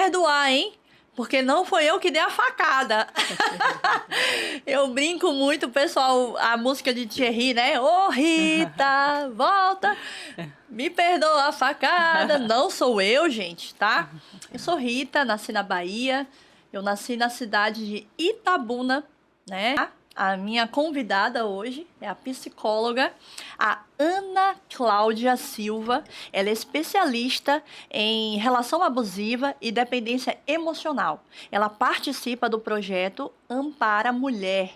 perdoar, hein? Porque não foi eu que dei a facada. Eu brinco muito, pessoal, a música de Thierry, né? Ô, Rita, volta. Me perdoa a facada. Não sou eu, gente, tá? Eu sou Rita, nasci na Bahia. Eu nasci na cidade de Itabuna, né? A minha convidada hoje é a psicóloga, a Ana Cláudia Silva. Ela é especialista em relação abusiva e dependência emocional. Ela participa do projeto Ampara Mulher.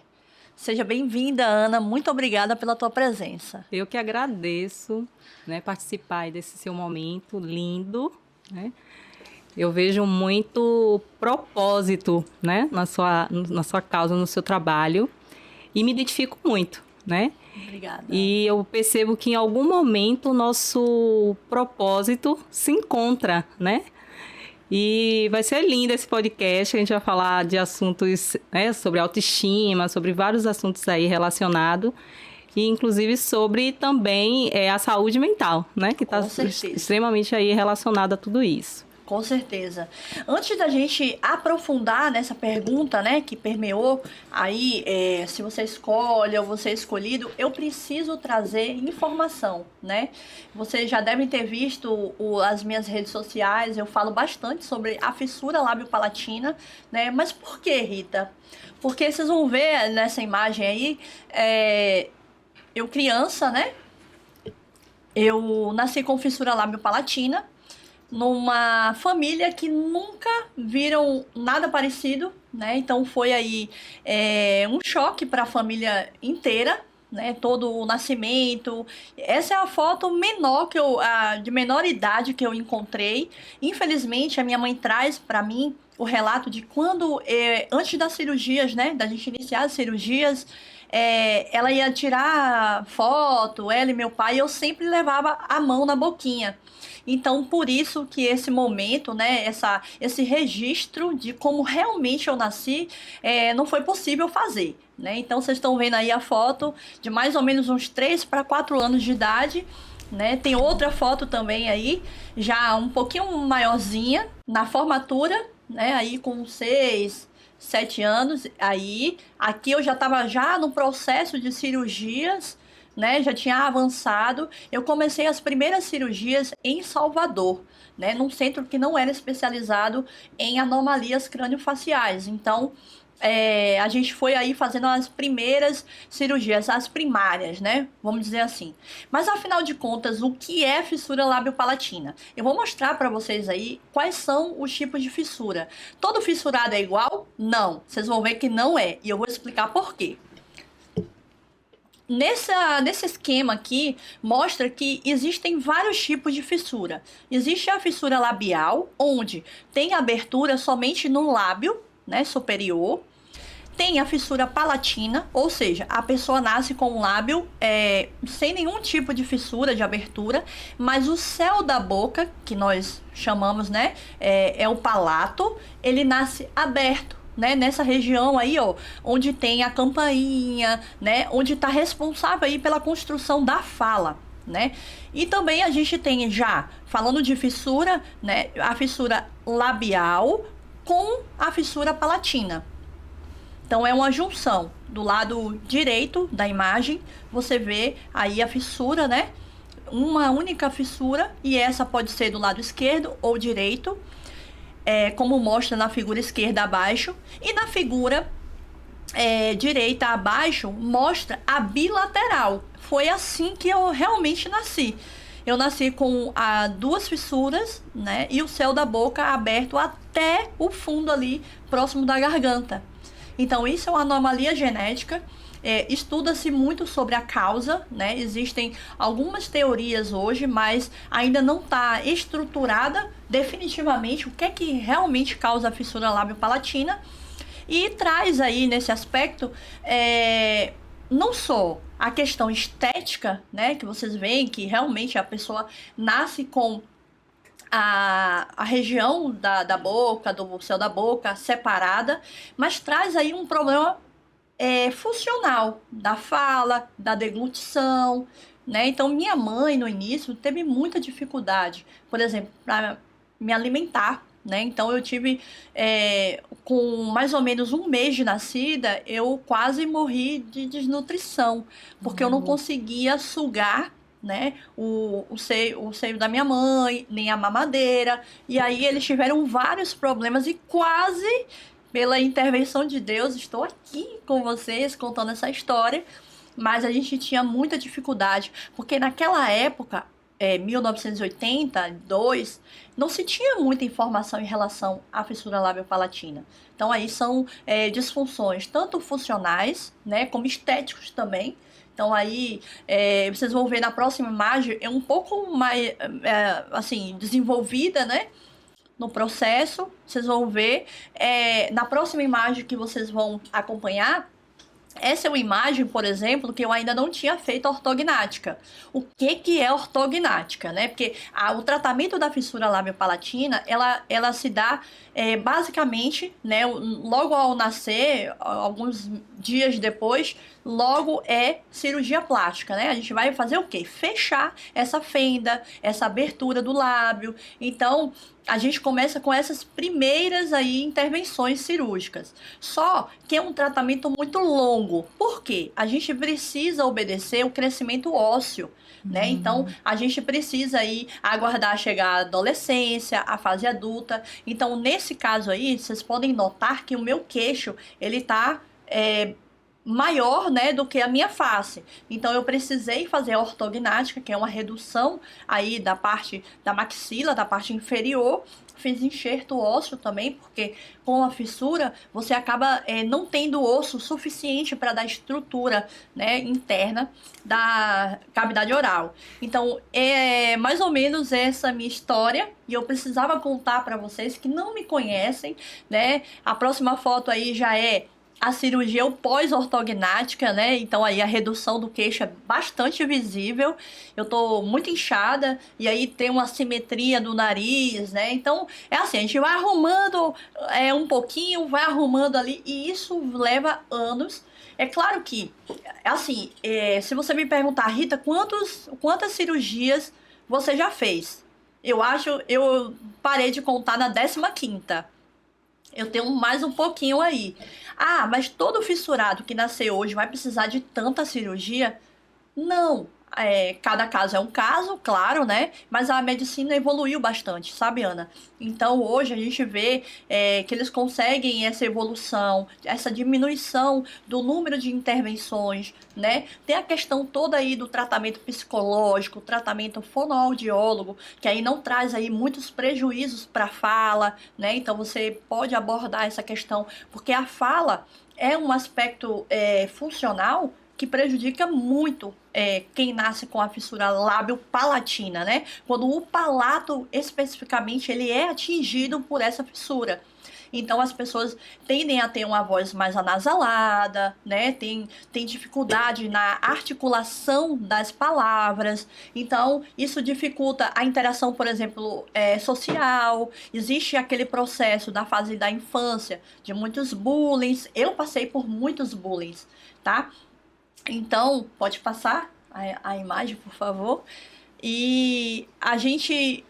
Seja bem-vinda, Ana. Muito obrigada pela tua presença. Eu que agradeço, né, participar aí desse seu momento lindo, né? Eu vejo muito propósito, né, na sua causa, no seu trabalho, e me identifico muito, né? Obrigada. E eu percebo que em algum momento o nosso propósito se encontra, né? E vai ser lindo esse podcast, a gente vai falar de assuntos, né, sobre autoestima, sobre vários assuntos aí relacionados, e inclusive sobre também a saúde mental, né? Que está extremamente aí relacionada a tudo isso. Com certeza. Antes da gente aprofundar nessa pergunta, né, que permeou aí, se você escolhe ou você é escolhido, eu preciso trazer informação, né? Vocês já devem ter visto as minhas redes sociais, eu falo bastante sobre a fissura lábio-palatina, né? Mas por que, Rita? Porque vocês vão ver nessa imagem aí, eu criança, né? Eu nasci com fissura lábio-palatina, numa família que nunca viram nada parecido, né? Então foi aí um choque para a família inteira, né? Todo o nascimento. Essa é a foto menor de menor idade que eu encontrei. Infelizmente, a minha mãe traz para mim o relato de quando, antes das cirurgias, né? Da gente iniciar as cirurgias, ela ia tirar foto, ela e meu pai, e eu sempre levava a mão na boquinha. Então, por isso que esse momento, né, esse registro de como realmente eu nasci, não foi possível fazer, né? Então, vocês estão vendo aí a foto de mais ou menos uns 3 para 4 anos de idade, né? Tem outra foto também aí, já um pouquinho maiorzinha, na formatura, né, aí com 6, 7 anos. Aí, aqui eu já estava já no processo de cirurgias, né, já tinha avançado. Eu comecei as primeiras cirurgias em Salvador, né, num centro que não era especializado em anomalias craniofaciais. Então, a gente foi aí fazendo as primeiras cirurgias, as primárias, né, vamos dizer assim. Mas, afinal de contas, o que é fissura lábio-palatina? Eu vou mostrar para vocês aí quais são os tipos de fissura. Todo fissurado é igual? Não. Vocês vão ver que não é, e eu vou explicar por quê. Nesse esquema aqui, mostra que existem vários tipos de fissura. Existe a fissura labial, onde tem abertura somente no lábio, né, superior. Tem a fissura palatina, ou seja, a pessoa nasce com o lábio sem nenhum tipo de fissura, de abertura, mas o céu da boca, que nós chamamos, né, é o palato, ele nasce aberto, né, nessa região aí, ó, onde tem a campainha, né, onde está responsável aí pela construção da fala, né? E também a gente tem, já falando de fissura, né, a fissura labial com a fissura palatina. Então é uma junção. Do lado direito da imagem, você vê aí a fissura, né? Uma única fissura, e essa pode ser do lado esquerdo ou direito, como mostra na figura esquerda abaixo, e na figura direita abaixo mostra a bilateral. Foi assim que eu realmente nasci. Eu nasci com duas fissuras, né, e o céu da boca aberto até o fundo ali, próximo da garganta. Então isso é uma anomalia genética. Estuda-se muito sobre a causa, né? Existem algumas teorias hoje, mas ainda não está estruturada definitivamente o que é que realmente causa a fissura lábio-palatina. E traz aí nesse aspecto não só a questão estética, né? Que vocês veem que realmente a pessoa nasce com a região da boca, do céu da boca separada, mas traz aí um problema funcional da fala, da deglutição, né? Então, minha mãe, no início, teve muita dificuldade, por exemplo, para me alimentar, né? Então eu tive, com mais ou menos um mês de nascida, eu quase morri de desnutrição, porque eu não conseguia sugar, né, o seio da minha mãe, nem a mamadeira. E aí eles tiveram vários problemas e quase, pela intervenção de Deus, estou aqui com vocês contando essa história. Mas a gente tinha muita dificuldade, porque naquela época, 1982, não se tinha muita informação em relação à fissura lábio-palatina. Então aí são disfunções tanto funcionais, né, como estéticos também. Então aí vocês vão ver na próxima imagem, é um pouco mais assim, desenvolvida, né, no processo. Vocês vão ver na próxima imagem que vocês vão acompanhar. Essa é uma imagem, por exemplo, que eu ainda não tinha feito ortognática. O que é ortognática, né? Porque o tratamento da fissura lábio-palatina, ela se dá basicamente, né? Logo ao nascer, alguns dias depois, logo é cirurgia plástica, né? A gente vai fazer o quê? Fechar essa fenda, essa abertura do lábio. Então, a gente começa com essas primeiras aí intervenções cirúrgicas. Só que é um tratamento muito longo. Por quê? A gente precisa obedecer o crescimento ósseo, né? Então, a gente precisa aí aguardar chegar a adolescência, a fase adulta. Então, nesse caso aí, vocês podem notar que o meu queixo, ele tá maior, né, do que a minha face. Então eu precisei fazer a ortognática, que é uma redução aí da parte da maxila, da parte inferior. Fiz enxerto ósseo também, porque com a fissura você acaba não tendo osso suficiente para dar estrutura, né, interna da cavidade oral. Então é mais ou menos essa minha história, e eu precisava contar para vocês que não me conhecem, né? A próxima foto aí já é a cirurgia pós-ortognática, né? Então aí a redução do queixo é bastante visível. Eu tô muito inchada e aí tem uma simetria do nariz, né? Então é assim, a gente vai arrumando um pouquinho, vai arrumando ali, e isso leva anos. É claro que, assim, se você me perguntar, Rita, quantas cirurgias você já fez? Eu parei de contar na 15ª. Eu tenho mais um pouquinho aí. Ah, mas todo fissurado que nasceu hoje vai precisar de tanta cirurgia? Não. Cada caso é um caso, claro, né? Mas a medicina evoluiu bastante, sabe, Ana? Então, hoje a gente vê que eles conseguem essa evolução, essa diminuição do número de intervenções, né? Tem a questão toda aí do tratamento psicológico, tratamento fonoaudiólogo, que aí não traz aí muitos prejuízos para a fala, né? Então, você pode abordar essa questão, porque a fala é um aspecto funcional que prejudica muito quem nasce com a fissura lábio-palatina, né? Quando o palato, especificamente, ele é atingido por essa fissura. Então, as pessoas tendem a ter uma voz mais anasalada, né? Tem dificuldade na articulação das palavras. Então, isso dificulta a interação, por exemplo, social. Existe aquele processo da fase da infância, de muitos bullying. Eu passei por muitos bullying, tá? Então, pode passar a imagem, por favor. E a gente...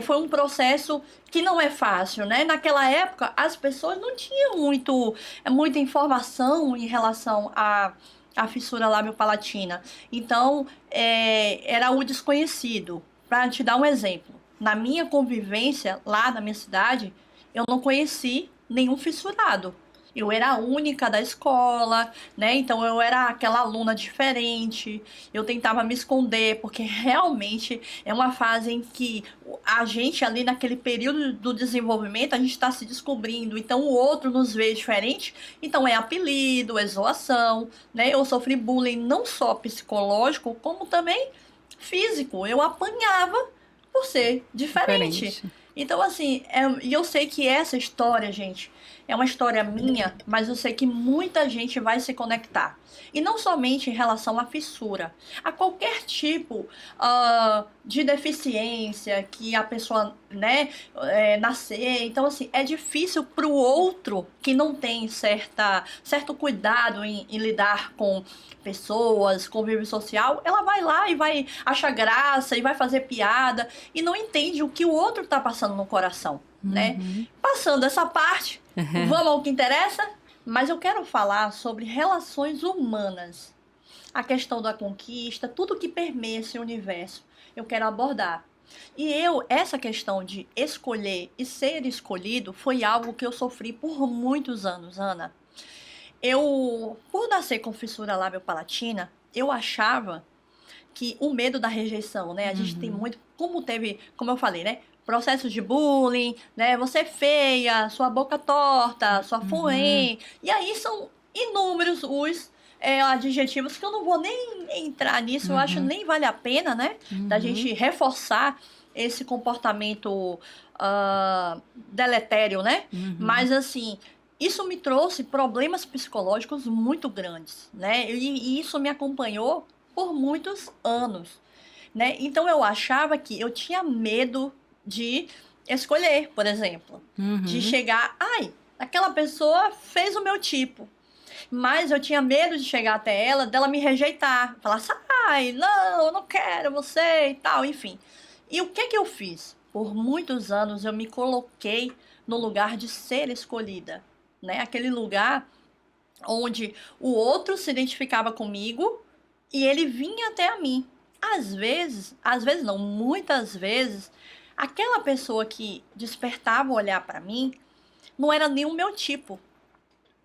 foi um processo que não é fácil, né? Naquela época, as pessoas não tinham muita informação em relação à fissura lábio-palatina. Então, era o desconhecido. Para te dar um exemplo, na minha convivência, lá na minha cidade, eu não conheci nenhum fissurado. Eu era a única da escola, né? Então eu era aquela aluna diferente. Eu tentava me esconder, porque realmente é uma fase em que a gente ali naquele período do desenvolvimento, a gente está se descobrindo. Então o outro nos vê diferente. Então é apelido, é zoação, né? Eu sofri bullying não só psicológico, como também físico. Eu apanhava por ser diferente. Então, assim, e eu sei que essa história, gente, é uma história minha, mas eu sei que muita gente vai se conectar. E não somente em relação à fissura, a qualquer tipo de deficiência que a pessoa, né, nascer. Então, assim, é difícil para o outro que não tem certo cuidado em lidar com pessoas, convívio social, ela vai lá e vai achar graça e vai fazer piada e não entende o que o outro está passando no coração. né? Passando essa parte, vamos ao que interessa, mas eu quero falar sobre relações humanas. A questão da conquista, tudo que permeia esse universo, eu quero abordar. E essa questão de escolher e ser escolhido foi algo que eu sofri por muitos anos, Ana. Por nascer com fissura lábio-palatina, eu achava que o medo da rejeição, né? A gente tem muito, como eu falei, né? Processos de bullying, né? Você é feia, sua boca torta, sua fuém. E aí são inúmeros os adjetivos que eu não vou nem entrar nisso, eu acho nem vale a pena, né? Da gente reforçar esse comportamento deletério, né? Mas assim, isso me trouxe problemas psicológicos muito grandes, né? E isso me acompanhou por muitos anos, né? Então eu achava que eu tinha medo de escolher, por exemplo, de chegar, aquela pessoa fez o meu tipo, mas eu tinha medo de chegar até ela, dela me rejeitar, falar, sai, não, eu não quero você e tal, enfim. E o que eu fiz? Por muitos anos eu me coloquei no lugar de ser escolhida, né? Aquele lugar onde o outro se identificava comigo e ele vinha até a mim. Às vezes não, muitas vezes, aquela pessoa que despertava o olhar para mim não era nem o meu tipo.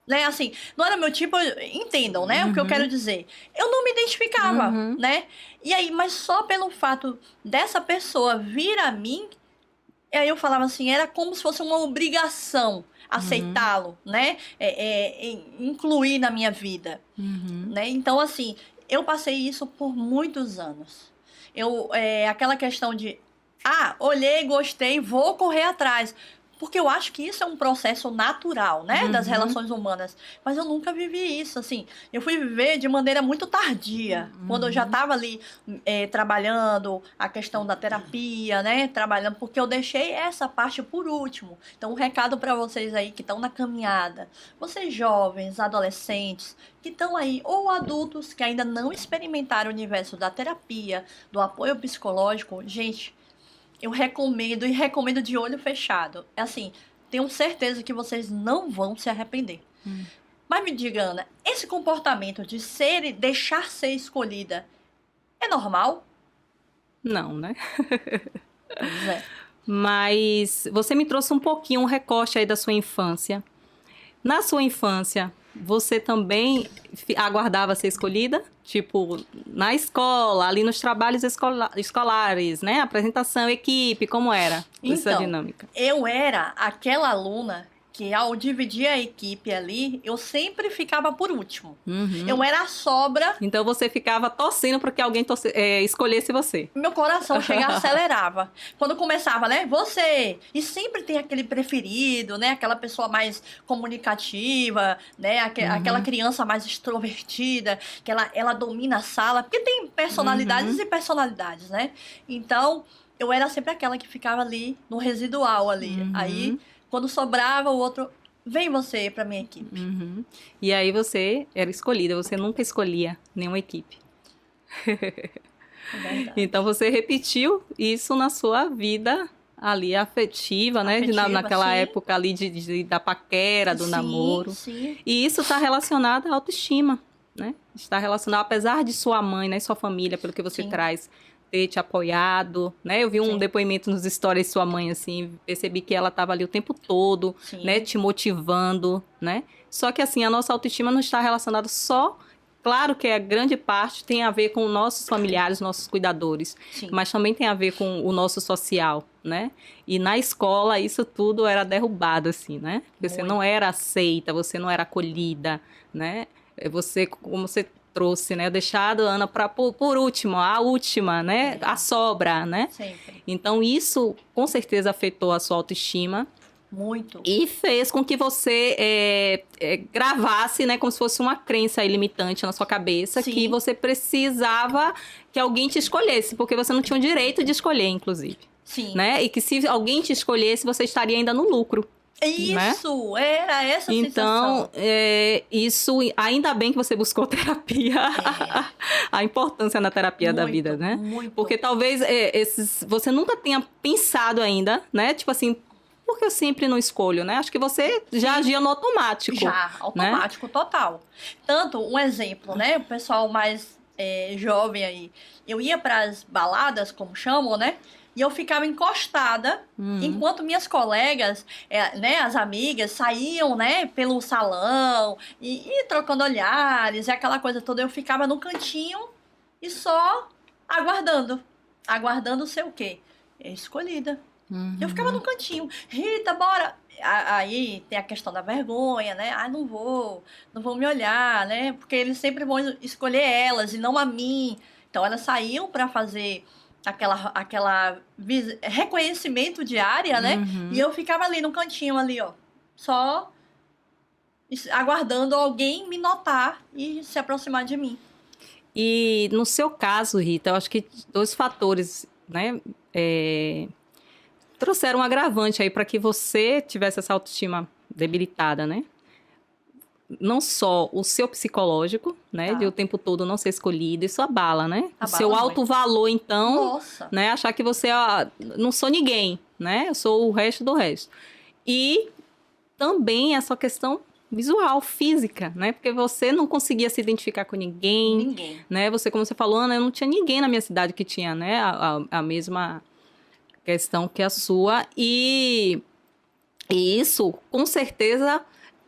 Né? Assim, não era meu tipo, entendam, né? O que eu quero dizer. Eu não me identificava, né? E aí, mas só pelo fato dessa pessoa vir a mim, aí eu falava assim, era como se fosse uma obrigação aceitá-lo, né? Incluir na minha vida, né? Então, assim, eu passei isso por muitos anos. Aquela questão de, olhei, gostei, vou correr atrás. Porque eu acho que isso é um processo natural, né? Das relações humanas. Mas eu nunca vivi isso, assim. Eu fui viver de maneira muito tardia. Quando eu já estava ali trabalhando a questão da terapia, né? Trabalhando, porque eu deixei essa parte por último. Então, um recado para vocês aí que estão na caminhada. Vocês jovens, adolescentes, que estão aí, ou adultos que ainda não experimentaram o universo da terapia, do apoio psicológico. Gente, eu recomendo, e recomendo de olho fechado. Assim, tenho certeza que vocês não vão se arrepender. Mas me diga, Ana, esse comportamento de deixar ser escolhida é normal? Não, né? Pois é. Mas você me trouxe um pouquinho, um recorte aí da sua infância. Na sua infância, você também aguardava ser escolhida? Tipo, na escola, ali nos trabalhos escolares, né? Apresentação, equipe, como era essa dinâmica? Eu era aquela aluna que, ao dividir a equipe ali, eu sempre ficava por último. Eu era a sobra. Então, você ficava torcendo para que alguém escolhesse você. Meu coração acelerava. Quando começava, né? Você! E sempre tem aquele preferido, né? Aquela pessoa mais comunicativa, né? Aquela criança mais extrovertida, que ela domina a sala. Porque tem personalidades e personalidades, né? Então, eu era sempre aquela que ficava ali, no residual ali. Aí, quando sobrava, o outro... Vem você pra minha equipe. E aí você era escolhida, você nunca escolhia nenhuma equipe. Então você repetiu isso na sua vida ali afetiva, né? Naquela época ali da paquera, do namoro. Sim. E isso está relacionado à autoestima, né? Está relacionado, apesar de sua mãe, né? Sua família, pelo que você traz, ter te apoiado, né? Eu vi um depoimento nos stories de sua mãe, assim, percebi que ela estava ali o tempo todo, né? Te motivando, né? Só que, assim, a nossa autoestima não está relacionada só... Claro que a grande parte tem a ver com nossos familiares, nossos cuidadores, mas também tem a ver com o nosso social, né? E na escola isso tudo era derrubado, assim, né? Você não era aceita, você não era acolhida, né? Você, como você trouxe, né? Deixado, Ana, por último, a última, né? A sobra, né? Sempre. Então isso com certeza afetou a sua autoestima. Muito. E fez com que você gravasse, né, como se fosse uma crença limitante na sua cabeça, que você precisava que alguém te escolhesse, porque você não tinha o direito de escolher, inclusive. Sim. Né? E que se alguém te escolhesse, você estaria ainda no lucro. Isso, né? Era essa a sensação. Então, isso, ainda bem que você buscou terapia, a importância na terapia da vida, né? Muito. Porque talvez você nunca tenha pensado ainda, né? Tipo assim, por que eu sempre não escolho, né? Acho que você já agia no automático. Já, automático, total. Tanto, um exemplo, né? O pessoal mais jovem aí. Eu ia para as baladas, como chamam, né? E eu ficava encostada, enquanto minhas colegas, né, as amigas, saíam, né, pelo salão, e trocando olhares, e aquela coisa toda. Eu ficava no cantinho e só aguardando. Aguardando ser o quê? Escolhida. Eu ficava no cantinho. Rita, bora! Aí tem a questão da vergonha, né? Ah, não vou me olhar, né? Porque eles sempre vão escolher elas e não a mim. Então elas saíam para fazer aquela reconhecimento de área, né? E eu ficava ali no cantinho ali, ó, só aguardando alguém me notar e se aproximar de mim. E no seu caso, Rita, eu acho que 2 fatores, né, trouxeram um agravante aí para que você tivesse essa autoestima debilitada, né? Não só o seu psicológico, né? De o tempo todo não ser escolhido, isso abala, né? O seu alto valor, então, nossa, né? Achar que você não sou ninguém, né? Eu sou o resto do resto. E também essa questão visual, física, né? Porque você não conseguia se identificar com ninguém. Né? Você, como você falou, Ana, eu não tinha ninguém na minha cidade que tinha, né? A mesma questão que a sua. E isso, com certeza,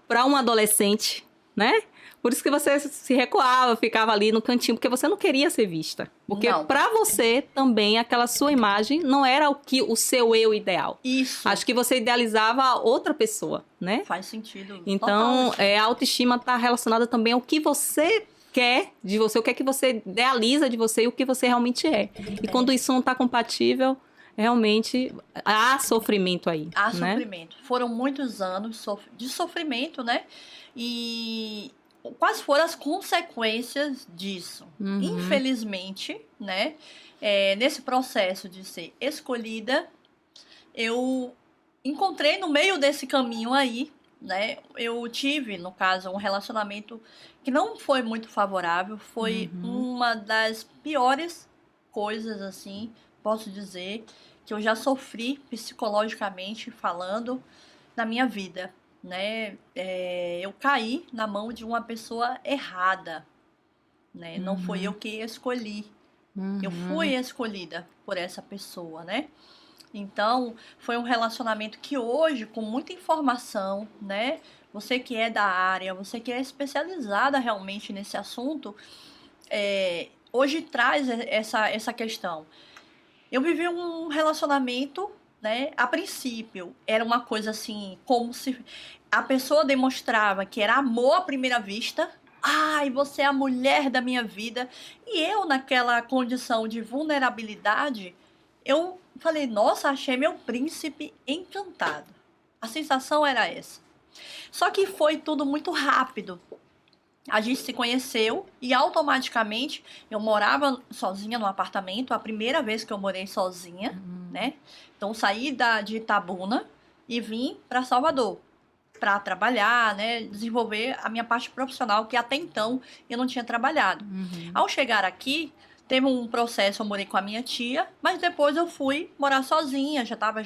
para um adolescente, né? Por isso que você se recuava, ficava ali no cantinho, porque você não queria ser vista. Porque para você também aquela sua imagem não era o seu eu ideal. Isso. Acho que você idealizava outra pessoa, né? Faz sentido. Então, a autoestima está relacionada também ao que você quer de você, o que é que você idealiza de você e o que você realmente é. E quando isso não está compatível, realmente há sofrimento aí. Há né? sofrimento. Foram muitos anos de sofrimento, né? E quais foram as consequências disso? Infelizmente, né? Nesse processo de ser escolhida, eu encontrei no meio desse caminho aí, né? Eu tive, no caso, um relacionamento que não foi muito favorável. Foi uma das piores coisas, assim, posso dizer, que eu já sofri psicologicamente falando na minha vida, né? Eu caí na mão de uma pessoa errada, né? Não foi eu que escolhi. Eu fui escolhida por essa pessoa, né? Então, foi um relacionamento que hoje, com muita informação, né? Você que é da área, você que é especializada realmente nesse assunto, hoje traz essa questão. Eu vivi um relacionamento, né? A princípio, era uma coisa assim, como se a pessoa demonstrava que era amor à primeira vista. Ai, você é a mulher da minha vida. E eu, naquela condição de vulnerabilidade, eu falei, nossa, achei meu príncipe encantado. A sensação era essa. Só que foi tudo muito rápido. A gente se conheceu e automaticamente eu morava sozinha no apartamento, a primeira vez que eu morei sozinha, né? Então saí de Itabuna e vim para Salvador para trabalhar, né? Desenvolver a minha parte profissional, que até então eu não tinha trabalhado. Ao chegar aqui, teve um processo, eu morei com a minha tia, mas depois eu fui morar sozinha, já estava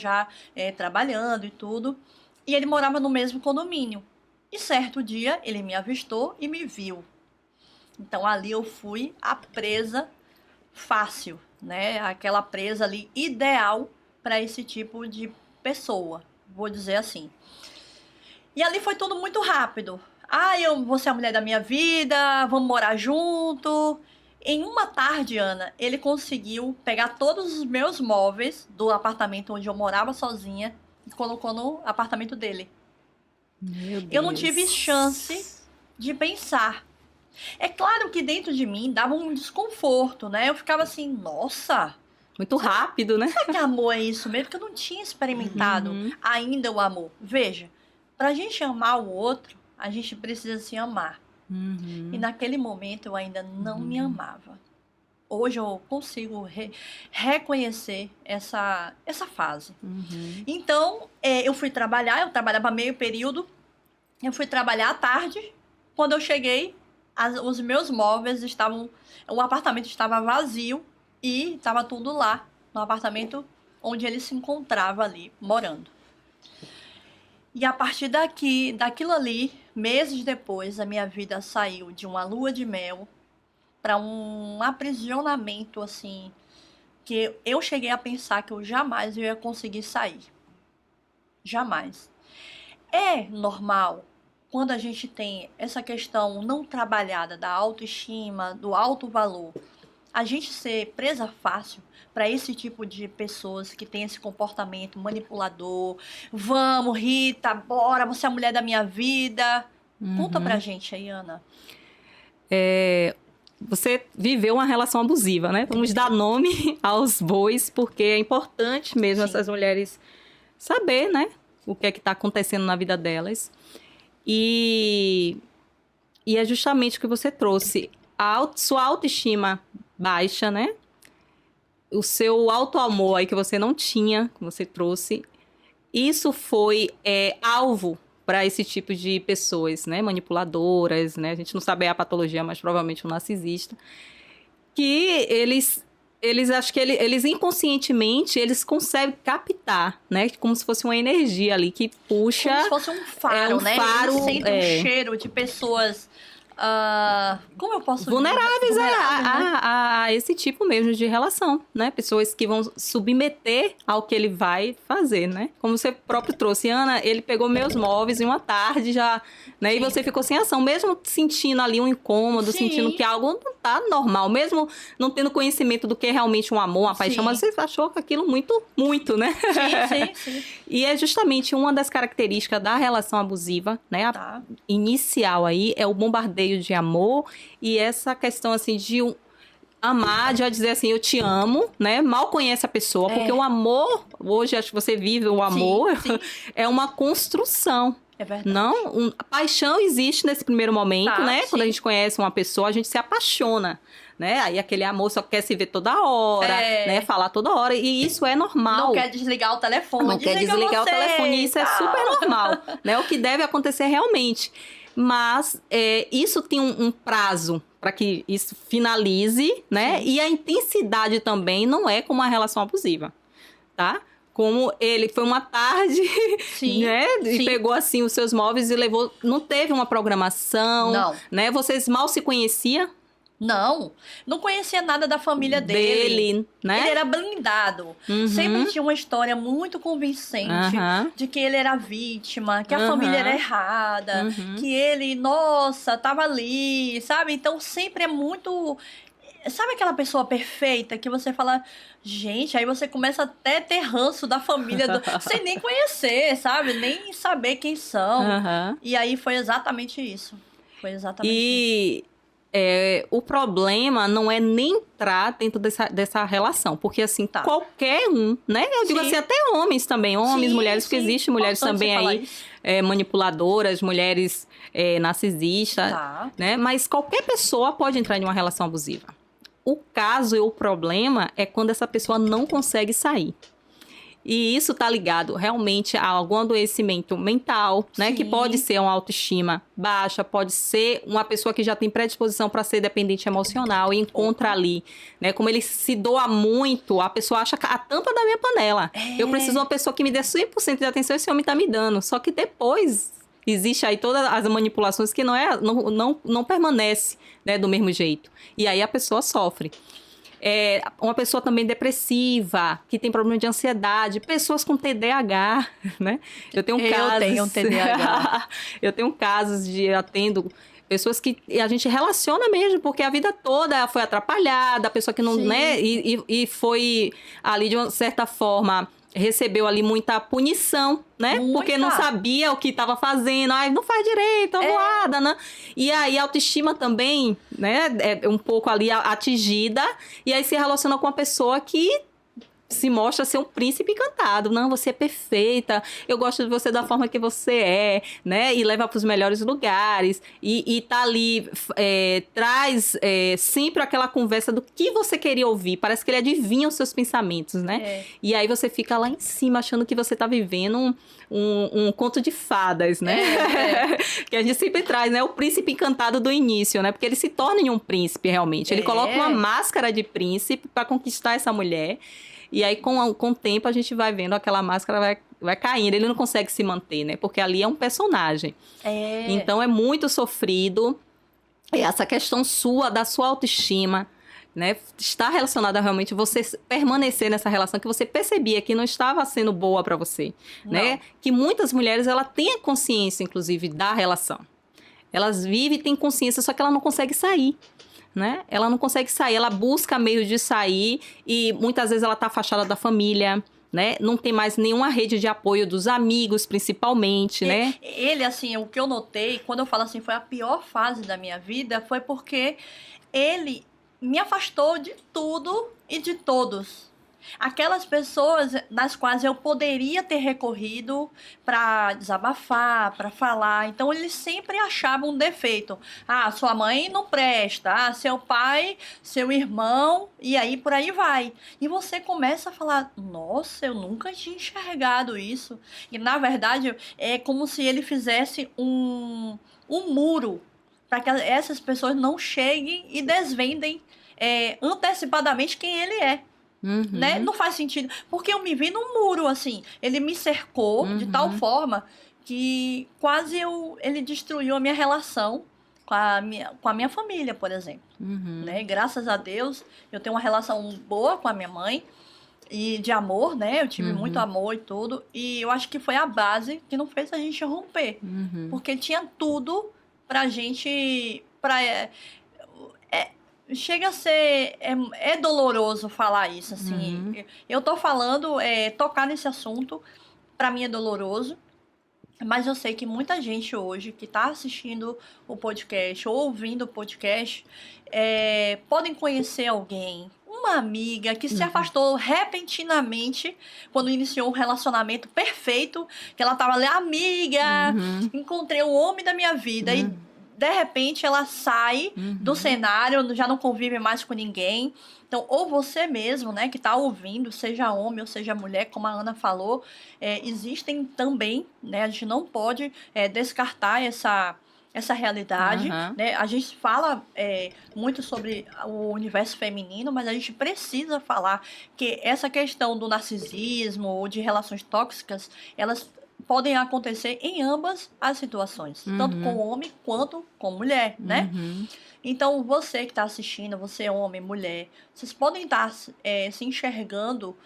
trabalhando e tudo. E ele morava no mesmo condomínio. E certo dia ele me avistou e me viu. Então ali eu fui a presa fácil, né? Aquela presa ali ideal para esse tipo de pessoa, vou dizer assim. E ali foi tudo muito rápido. Você é a mulher da minha vida, vamos morar junto. Em uma tarde, Ana, ele conseguiu pegar todos os meus móveis do apartamento onde eu morava sozinha e colocou no apartamento dele. Meu Deus. Eu não tive chance de pensar. É claro que dentro de mim dava um desconforto, né? Eu ficava assim, nossa... Muito rápido, né? Será que amor é isso mesmo? Porque eu não tinha experimentado ainda o amor. Veja, pra gente amar o outro, a gente precisa se amar. E naquele momento eu ainda não me amava. Hoje eu consigo reconhecer essa fase. Então, eu fui trabalhar, eu trabalhava meio período, eu fui trabalhar à tarde. Quando eu cheguei, os meus móveis o apartamento estava vazio e estava tudo lá, no apartamento onde ele se encontrava ali, morando. E a partir daquilo ali, meses depois, a minha vida saiu de uma lua de mel para um aprisionamento, assim, que eu cheguei a pensar que eu jamais ia conseguir sair. Jamais. É normal quando a gente tem essa questão não trabalhada da autoestima, do alto valor, a gente ser presa fácil para esse tipo de pessoas que tem esse comportamento manipulador. Vamos, Rita, bora, você é a mulher da minha vida. Conta pra gente aí, Ana. Você viveu uma relação abusiva, né? Vamos dar nome aos bois, porque é importante mesmo Sim. essas mulheres saber, né? O que é que está acontecendo na vida delas. E é justamente o que você trouxe. Sua autoestima baixa, né? O seu auto-amor aí que você não tinha, que você trouxe. Isso foi alvo para esse tipo de pessoas, né? Manipuladoras, né? A gente não sabe a patologia, mas provavelmente um narcisista. Que eles acho que eles inconscientemente, eles conseguem captar, né? Como se fosse uma energia ali que puxa. Como se fosse um faro, né? Faro, eles sentem um cheiro de pessoas... como eu posso vulneráveis dizer? Vulneráveis, né? a esse tipo mesmo de relação, né? Pessoas que vão submeter ao que ele vai fazer, né? Como você próprio trouxe, Ana, ele pegou meus móveis em uma tarde já, né? Sim. E você ficou sem ação, mesmo sentindo ali um incômodo, Sim. sentindo que algo não tá normal, mesmo não tendo conhecimento do que é realmente um amor, uma paixão, Sim. mas você achou que aquilo muito, né? Sim. E é justamente uma das características da relação abusiva, né? Tá. Inicial aí é o bombardeio de amor e essa questão assim de amar, de dizer assim, eu te amo, né? Mal conhece a pessoa, porque o amor, hoje acho que você vive o amor, Sim. é uma construção. É verdade. Não, a paixão existe nesse primeiro momento, né? Sim. Quando a gente conhece uma pessoa, a gente se apaixona, né? Aí aquele amor só quer se ver toda hora, né? Falar toda hora, e isso é normal. Não quer desligar o telefone. Não quer desligar o telefone, isso é super normal, né? O que deve acontecer realmente. Mas isso tem um prazo para que isso finalize, né? Sim. E a intensidade também não é como uma relação abusiva, tá? Como ele foi uma tarde, Sim. né? E Sim. pegou assim os seus móveis e levou. Não teve uma programação, Não. né? Vocês mal se conheciam. Não conhecia nada da família dele, né? Ele era blindado. Sempre tinha uma história muito convincente de que ele era vítima, que a família era errada, que ele, nossa, tava ali, sabe? Então sempre é muito... Sabe aquela pessoa perfeita que você fala... Gente, aí você começa até a ter ranço da família, sem nem conhecer, sabe? Nem saber quem são. E aí foi exatamente isso. Foi exatamente isso. O problema não é nem entrar dentro dessa relação, porque assim, qualquer um, né? Eu digo assim, até homens também, homens, mulheres, porque existem mulheres também aí, manipuladoras, mulheres narcisistas, né? Mas qualquer pessoa pode entrar em uma relação abusiva. O caso e o problema é quando essa pessoa não consegue sair. E isso tá ligado realmente a algum adoecimento mental, né? Que pode ser uma autoestima baixa, pode ser uma pessoa que já tem predisposição para ser dependente emocional e encontra ali, né? Como ele se doa muito, a pessoa acha a tampa da minha panela. Eu preciso de uma pessoa que me dê 100% de atenção, esse homem tá me dando. Só que depois existe aí todas as manipulações que não permanece, né, do mesmo jeito. E aí a pessoa sofre. Uma pessoa também depressiva, que tem problema de ansiedade, pessoas com TDAH, né? Eu tenho TDAH. Eu tenho casos de atendo pessoas que a gente relaciona mesmo, porque a vida toda foi atrapalhada, a pessoa que não, né? E foi ali de uma certa forma recebeu ali muita punição, né? Porque não sabia o que estava fazendo. Ai, não faz direito, voada, né? E aí a autoestima também, né? É um pouco ali atingida. E aí se relaciona com uma pessoa que se mostra ser um príncipe encantado. Não, você é perfeita, eu gosto de você da forma que você é, né? E leva para os melhores lugares. E tá ali, traz sempre aquela conversa do que você queria ouvir. Parece que ele adivinha os seus pensamentos, né? E aí você fica lá em cima achando que você tá vivendo um conto de fadas, né? Que a gente sempre traz, né? O príncipe encantado do início, né? Porque ele se torna em um príncipe, realmente. Ele coloca uma máscara de príncipe para conquistar essa mulher. E aí, com o tempo, a gente vai vendo aquela máscara vai vai caindo, ele não consegue se manter, né? Porque ali é um personagem. Então é muito sofrido. Essa questão sua, da sua autoestima, né? Está relacionada a realmente você permanecer nessa relação que você percebia que não estava sendo boa para você, né? Que muitas mulheres, ela têm a consciência, inclusive, da relação. Elas vivem e têm consciência, só que ela não consegue sair. Né? Ela não consegue sair, ela busca meios de sair e muitas vezes ela está afastada da família, né? Não tem mais nenhuma rede de apoio dos amigos, principalmente, né? Ele, assim, o que eu notei, quando eu falo assim, foi a pior fase da minha vida, foi porque ele me afastou de tudo e de todos. Aquelas pessoas nas quais eu poderia ter recorrido para desabafar, para falar. Então, eles sempre achavam um defeito. Ah, sua mãe não presta. Ah, seu pai, seu irmão. E aí, por aí vai. E você começa a falar, nossa, eu nunca tinha enxergado isso. E, na verdade, é como se ele fizesse um muro para que essas pessoas não cheguem e desvendem antecipadamente quem ele é. Né? Não faz sentido. Porque eu me vi num muro, assim. Ele me cercou de tal forma que quase ele destruiu a minha relação com a minha família, por exemplo. Né? Graças a Deus, eu tenho uma relação boa com a minha mãe. E de amor, né? Eu tive muito amor e tudo. E eu acho que foi a base que não fez a gente romper. Porque tinha tudo pra gente... Chega a ser... É doloroso falar isso, assim. Eu tô falando... tocar nesse assunto, pra mim é doloroso. Mas eu sei que muita gente hoje que tá assistindo o podcast ou ouvindo o podcast... podem conhecer alguém, uma amiga que se afastou repentinamente quando iniciou um relacionamento perfeito, que ela tava ali, amiga, encontrei o homem da minha vida e de repente ela sai do cenário, já não convive mais com ninguém. Então, ou você mesmo, né, que tá ouvindo, seja homem ou seja mulher, como a Ana falou, existem também, né, a gente não pode descartar essa realidade, né? A gente fala muito sobre o universo feminino, mas a gente precisa falar que essa questão do narcisismo ou de relações tóxicas, elas podem acontecer em ambas as situações, tanto com homem quanto com mulher, né? Então, você que está assistindo, você homem, mulher, vocês podem estar se enxergando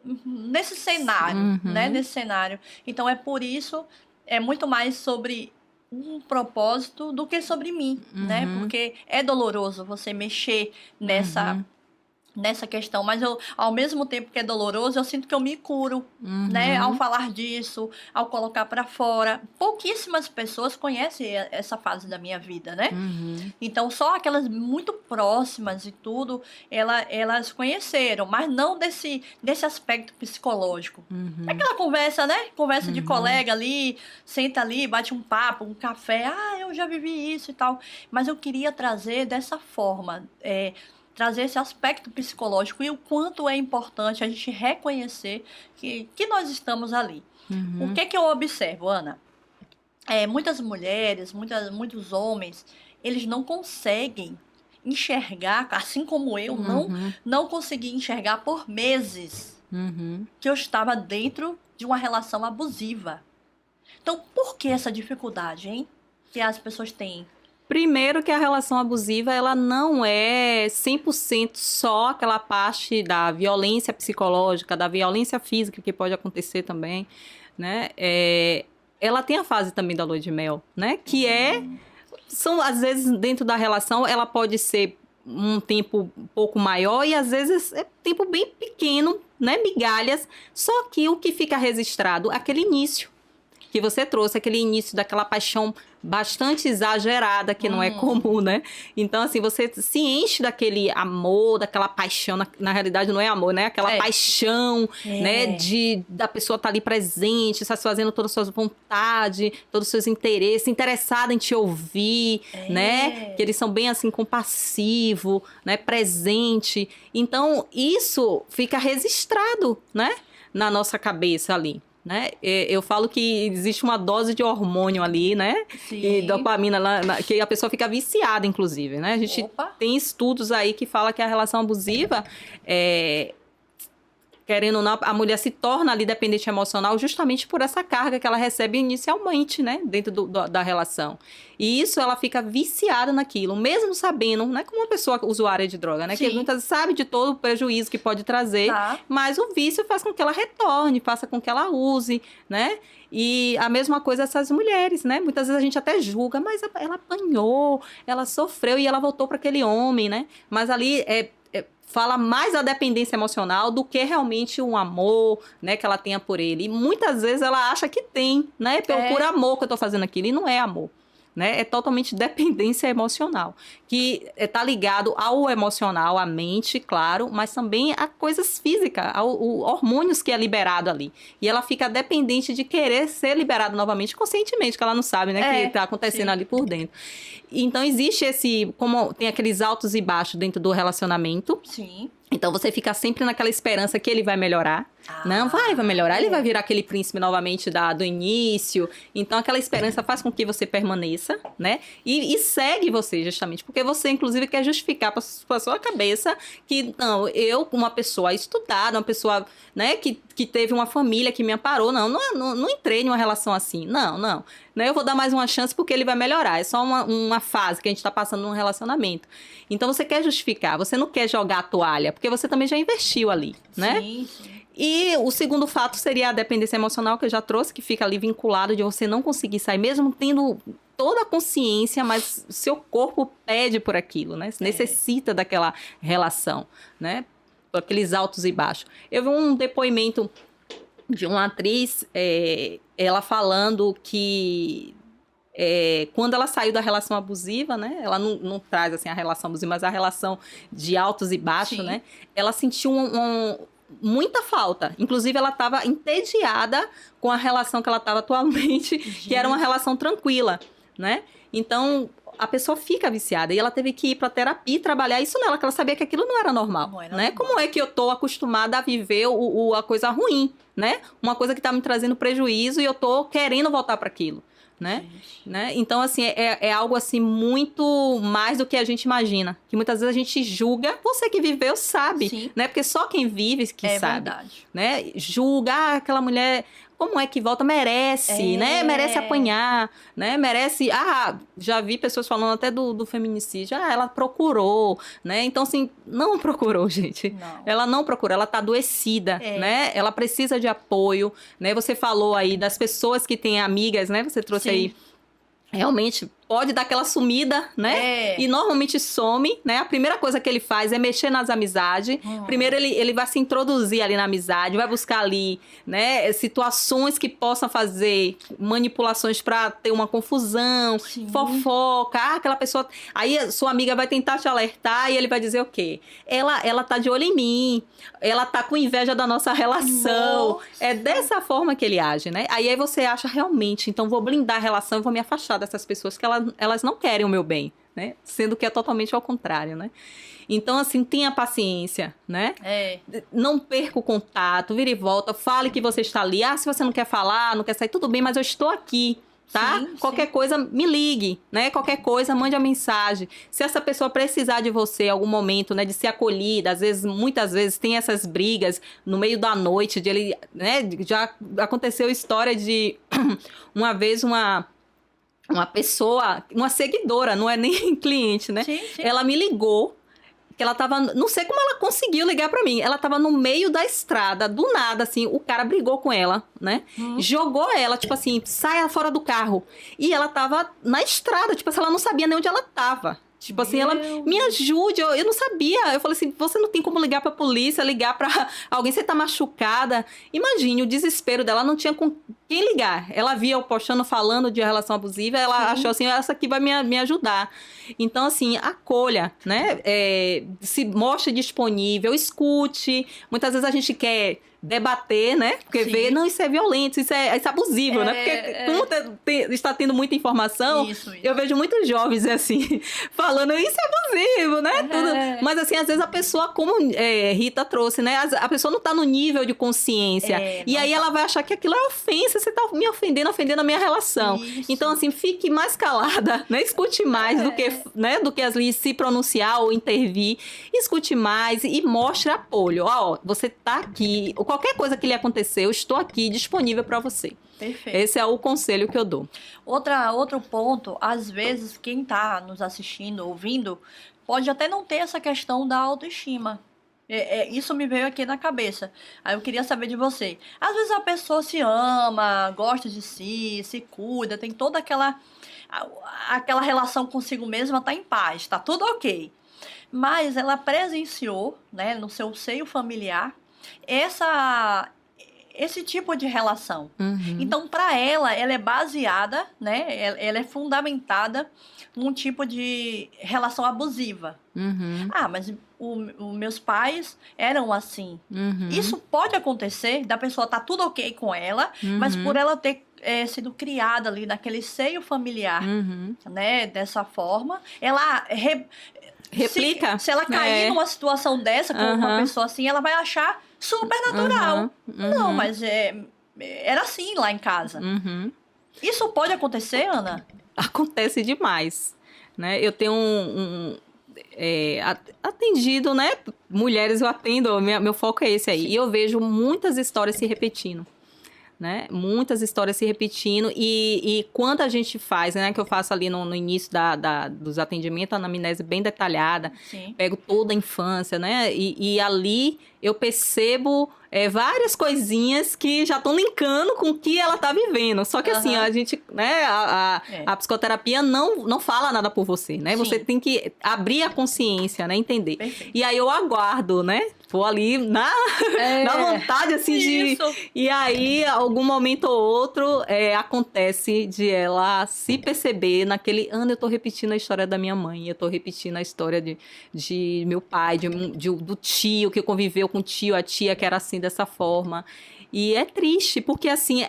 nesse cenário, né? Nesse cenário. Então, é por isso, é muito mais sobre um propósito do que sobre mim, né? Porque é doloroso você mexer nessa questão, mas ao mesmo tempo que é doloroso, eu sinto que eu me curo, né? Ao falar disso, ao colocar pra fora. Pouquíssimas pessoas conhecem essa fase da minha vida, né? Então, só aquelas muito próximas e tudo, elas conheceram, mas não desse aspecto psicológico. Aquela conversa, né? Conversa de colega ali, senta ali, bate um papo, um café. Ah, eu já vivi isso e tal. Mas eu queria trazer dessa forma, trazer esse aspecto psicológico e o quanto é importante a gente reconhecer que nós estamos ali. O que eu observo, Ana? Muitas mulheres, muitos homens, eles não conseguem enxergar, assim como eu, não consegui enxergar por meses que eu estava dentro de uma relação abusiva. Então, por que essa dificuldade, hein? Que as pessoas têm? Primeiro que a relação abusiva, ela não é 100% só aquela parte da violência psicológica, da violência física que pode acontecer também, né? Ela tem a fase também da lua de mel, né? Que são, às vezes, dentro da relação, ela pode ser um tempo um pouco maior e, às vezes, é tempo bem pequeno, né? Migalhas. Só que o que fica registrado, aquele início que você trouxe, aquele início daquela paixão bastante exagerada, que não é comum, né? Então, assim, você se enche daquele amor, daquela paixão, na realidade não é amor, né? Aquela paixão, né? Da pessoa estar ali presente, satisfazendo todas as suas vontades, todos os seus interesses, interessada em te ouvir, né? Que eles são bem, assim, compassivo, né? Presente. Então, isso fica registrado, né? Na nossa cabeça ali. Né? Eu falo que existe uma dose de hormônio ali, né? Sim. E dopamina que a pessoa fica viciada, inclusive, né? A gente tem estudos aí que falam que a relação abusiva querendo ou não, a mulher se torna ali dependente emocional justamente por essa carga que ela recebe inicialmente, né, dentro da relação. E isso, ela fica viciada naquilo, mesmo sabendo, né, como uma pessoa usuária de droga, né, Sim. que muitas vezes sabe de todo o prejuízo que pode trazer, Tá. mas o vício faz com que ela retorne, faça com que ela use, né, e a mesma coisa essas mulheres, né, muitas vezes a gente até julga, mas ela apanhou, ela sofreu e ela voltou para aquele homem, né, mas ali fala mais da dependência emocional do que realmente um amor, né, que ela tenha por ele. E muitas vezes ela acha que tem, né, por amor que eu tô fazendo aquilo, e não é amor. Né? É totalmente dependência emocional, que está ligado ao emocional, à mente, claro, mas também a coisas físicas, hormônios que é liberado ali. E ela fica dependente de querer ser liberado novamente, conscientemente, que ela não sabe, né, que está acontecendo ali por dentro. Então, existe como tem aqueles altos e baixos dentro do relacionamento. Sim. Então, você fica sempre naquela esperança que ele vai melhorar. Não, vai melhorar. Ele vai virar aquele príncipe novamente do início. Então, aquela esperança faz com que você permaneça, né? E segue você, justamente. Porque você, inclusive, quer justificar para sua cabeça que, não, eu, uma pessoa estudada, uma pessoa, né, que teve uma família que me amparou, não entrei numa relação assim. Não. Eu vou dar mais uma chance porque ele vai melhorar. É só uma fase que a gente está passando num relacionamento. Então, você quer justificar. Você não quer jogar a toalha, porque você também já investiu ali, né? Sim. E o segundo fato seria a dependência emocional, que eu já trouxe, que fica ali vinculado de você não conseguir sair, mesmo tendo toda a consciência, mas seu corpo pede por aquilo, né? Necessita daquela relação, né? Aqueles altos e baixos. Eu vi um depoimento de uma atriz, ela falando que quando ela saiu da relação abusiva, né? Ela não traz assim a relação abusiva, mas a relação de altos e baixos, Sim. né? Ela sentiu muita falta. Inclusive, ela estava entediada com a relação que ela estava atualmente, que era uma relação tranquila, né? Então, a pessoa fica viciada e ela teve que ir para terapia e trabalhar isso nela, que ela sabia que aquilo não era normal, Não era né? normal. Como é que eu tô acostumada a viver a coisa ruim, né? Uma coisa que tá me trazendo prejuízo e eu tô querendo voltar para aquilo. Né? Então, assim, é algo assim muito mais do que a gente imagina. Que muitas vezes a gente julga. Você que viveu sabe, Sim. né? Porque só quem vive que sabe. Verdade. Né? Julga aquela mulher, como é que volta? Merece, né? Merece apanhar, né? Merece... já vi pessoas falando até do feminicídio. Ela procurou, né? Então, assim, não procurou, gente. Não. Ela não procurou, ela tá adoecida, né? Ela precisa de apoio, né? Você falou aí das pessoas que têm amigas, né? Você trouxe aí... Realmente, pode dar aquela sumida, né? E normalmente some, né? A primeira coisa que ele faz é mexer nas amizades. Primeiro, ele vai se introduzir ali na amizade, vai buscar ali, né? Situações que possam fazer manipulações para ter uma confusão, fofoca. Aquela pessoa... Aí, a sua amiga vai tentar te alertar e ele vai dizer o quê? Ela tá de olho em mim. Ela tá com inveja da nossa relação. Nossa. É dessa forma que ele age, né? Aí você acha, realmente, então vou blindar a relação e vou me afastar dessas pessoas que elas não querem o meu bem, né? Sendo que é totalmente ao contrário, né? Então, assim, tenha paciência, né? Não perca o contato, vira e volta, fale que você está ali. Se você não quer falar, não quer sair, tudo bem, mas eu estou aqui, tá? Qualquer coisa, me ligue, né? Qualquer coisa, mande a mensagem. Se essa pessoa precisar de você em algum momento, né? De ser acolhida, muitas vezes tem essas brigas no meio da noite, né? Já aconteceu história de uma vez uma pessoa, uma seguidora, não é nem cliente, né? Ela me ligou, que ela tava, não sei como ela conseguiu ligar pra mim, ela tava no meio da estrada, do nada, assim, o cara brigou com ela, né? Jogou ela, tipo assim, saia fora do carro. E ela tava na estrada, tipo assim, ela não sabia nem onde ela tava. Tipo assim, ela me ajude, eu não sabia. Eu falei assim, você não tem como ligar pra polícia, ligar pra alguém, você tá machucada. Imagine o desespero dela, ela não tinha com quem ligar. Ela via eu postando, falando de relação abusiva, ela achou assim, essa aqui vai me ajudar. Então, assim, acolha, né? Se mostre disponível, escute. Muitas vezes a gente quer debater, né? Porque Sim. vê, não, isso é violento, isso é abusivo, né? Porque como está tendo muita informação, Isso. eu vejo muitos jovens, assim, falando, isso é abusivo, né? Tudo. Mas, assim, às vezes a pessoa, como Rita trouxe, né? A pessoa não tá no nível de consciência. E aí ela vai achar que aquilo é ofensa, você tá me ofendendo a minha relação. Isso. Então, assim, fique mais calada, né? Escute mais do que ali se pronunciar ou intervir. Escute mais e mostre apoio. Ó, você tá aqui, qualquer coisa que lhe aconteceu, eu estou aqui disponível para você. Perfeito. Esse é o conselho que eu dou. Outro ponto, às vezes quem tá nos assistindo, ouvindo, pode até não ter essa questão da autoestima. Isso me veio aqui na cabeça. Aí eu queria saber de você. Às vezes a pessoa se ama, gosta de si, se cuida, tem toda aquela relação consigo mesma, tá em paz, tá tudo ok. Mas ela presenciou, né, no seu seio familiar, esse tipo de relação. Então, para ela é baseada, né, ela é fundamentada num tipo de relação abusiva. Ah, mas os meus pais eram assim. Isso pode acontecer, da pessoa tá tudo ok com ela, mas por ela ter sido criada ali naquele seio familiar, né, dessa forma, ela replica. Se ela cair numa situação dessa com uma pessoa assim, ela vai achar super natural. Não, mas era assim lá em casa. Isso pode acontecer, Ana? Acontece demais, né? Eu tenho atendido, né? Mulheres eu atendo, meu foco é esse aí. Sim. E eu vejo muitas histórias se repetindo. Né? Muitas histórias se repetindo e quando a gente faz, né, que eu faço ali no início dos atendimentos, a anamnese bem detalhada, Sim. Pego toda a infância, né, e ali eu percebo várias coisinhas que já estão linkando com o que ela tá vivendo, só que assim, a gente, né, a psicoterapia não fala nada por você, né, Sim. Você tem que abrir a consciência, né, entender. Perfeito. E aí eu aguardo, né, tô ali na vontade, assim, E aí, algum momento ou outro, acontece de ela se perceber naquele ano eu tô repetindo a história da minha mãe, eu tô repetindo a história de meu pai, do tio que conviveu com o tio, a tia que era assim, dessa forma. E é triste, porque assim,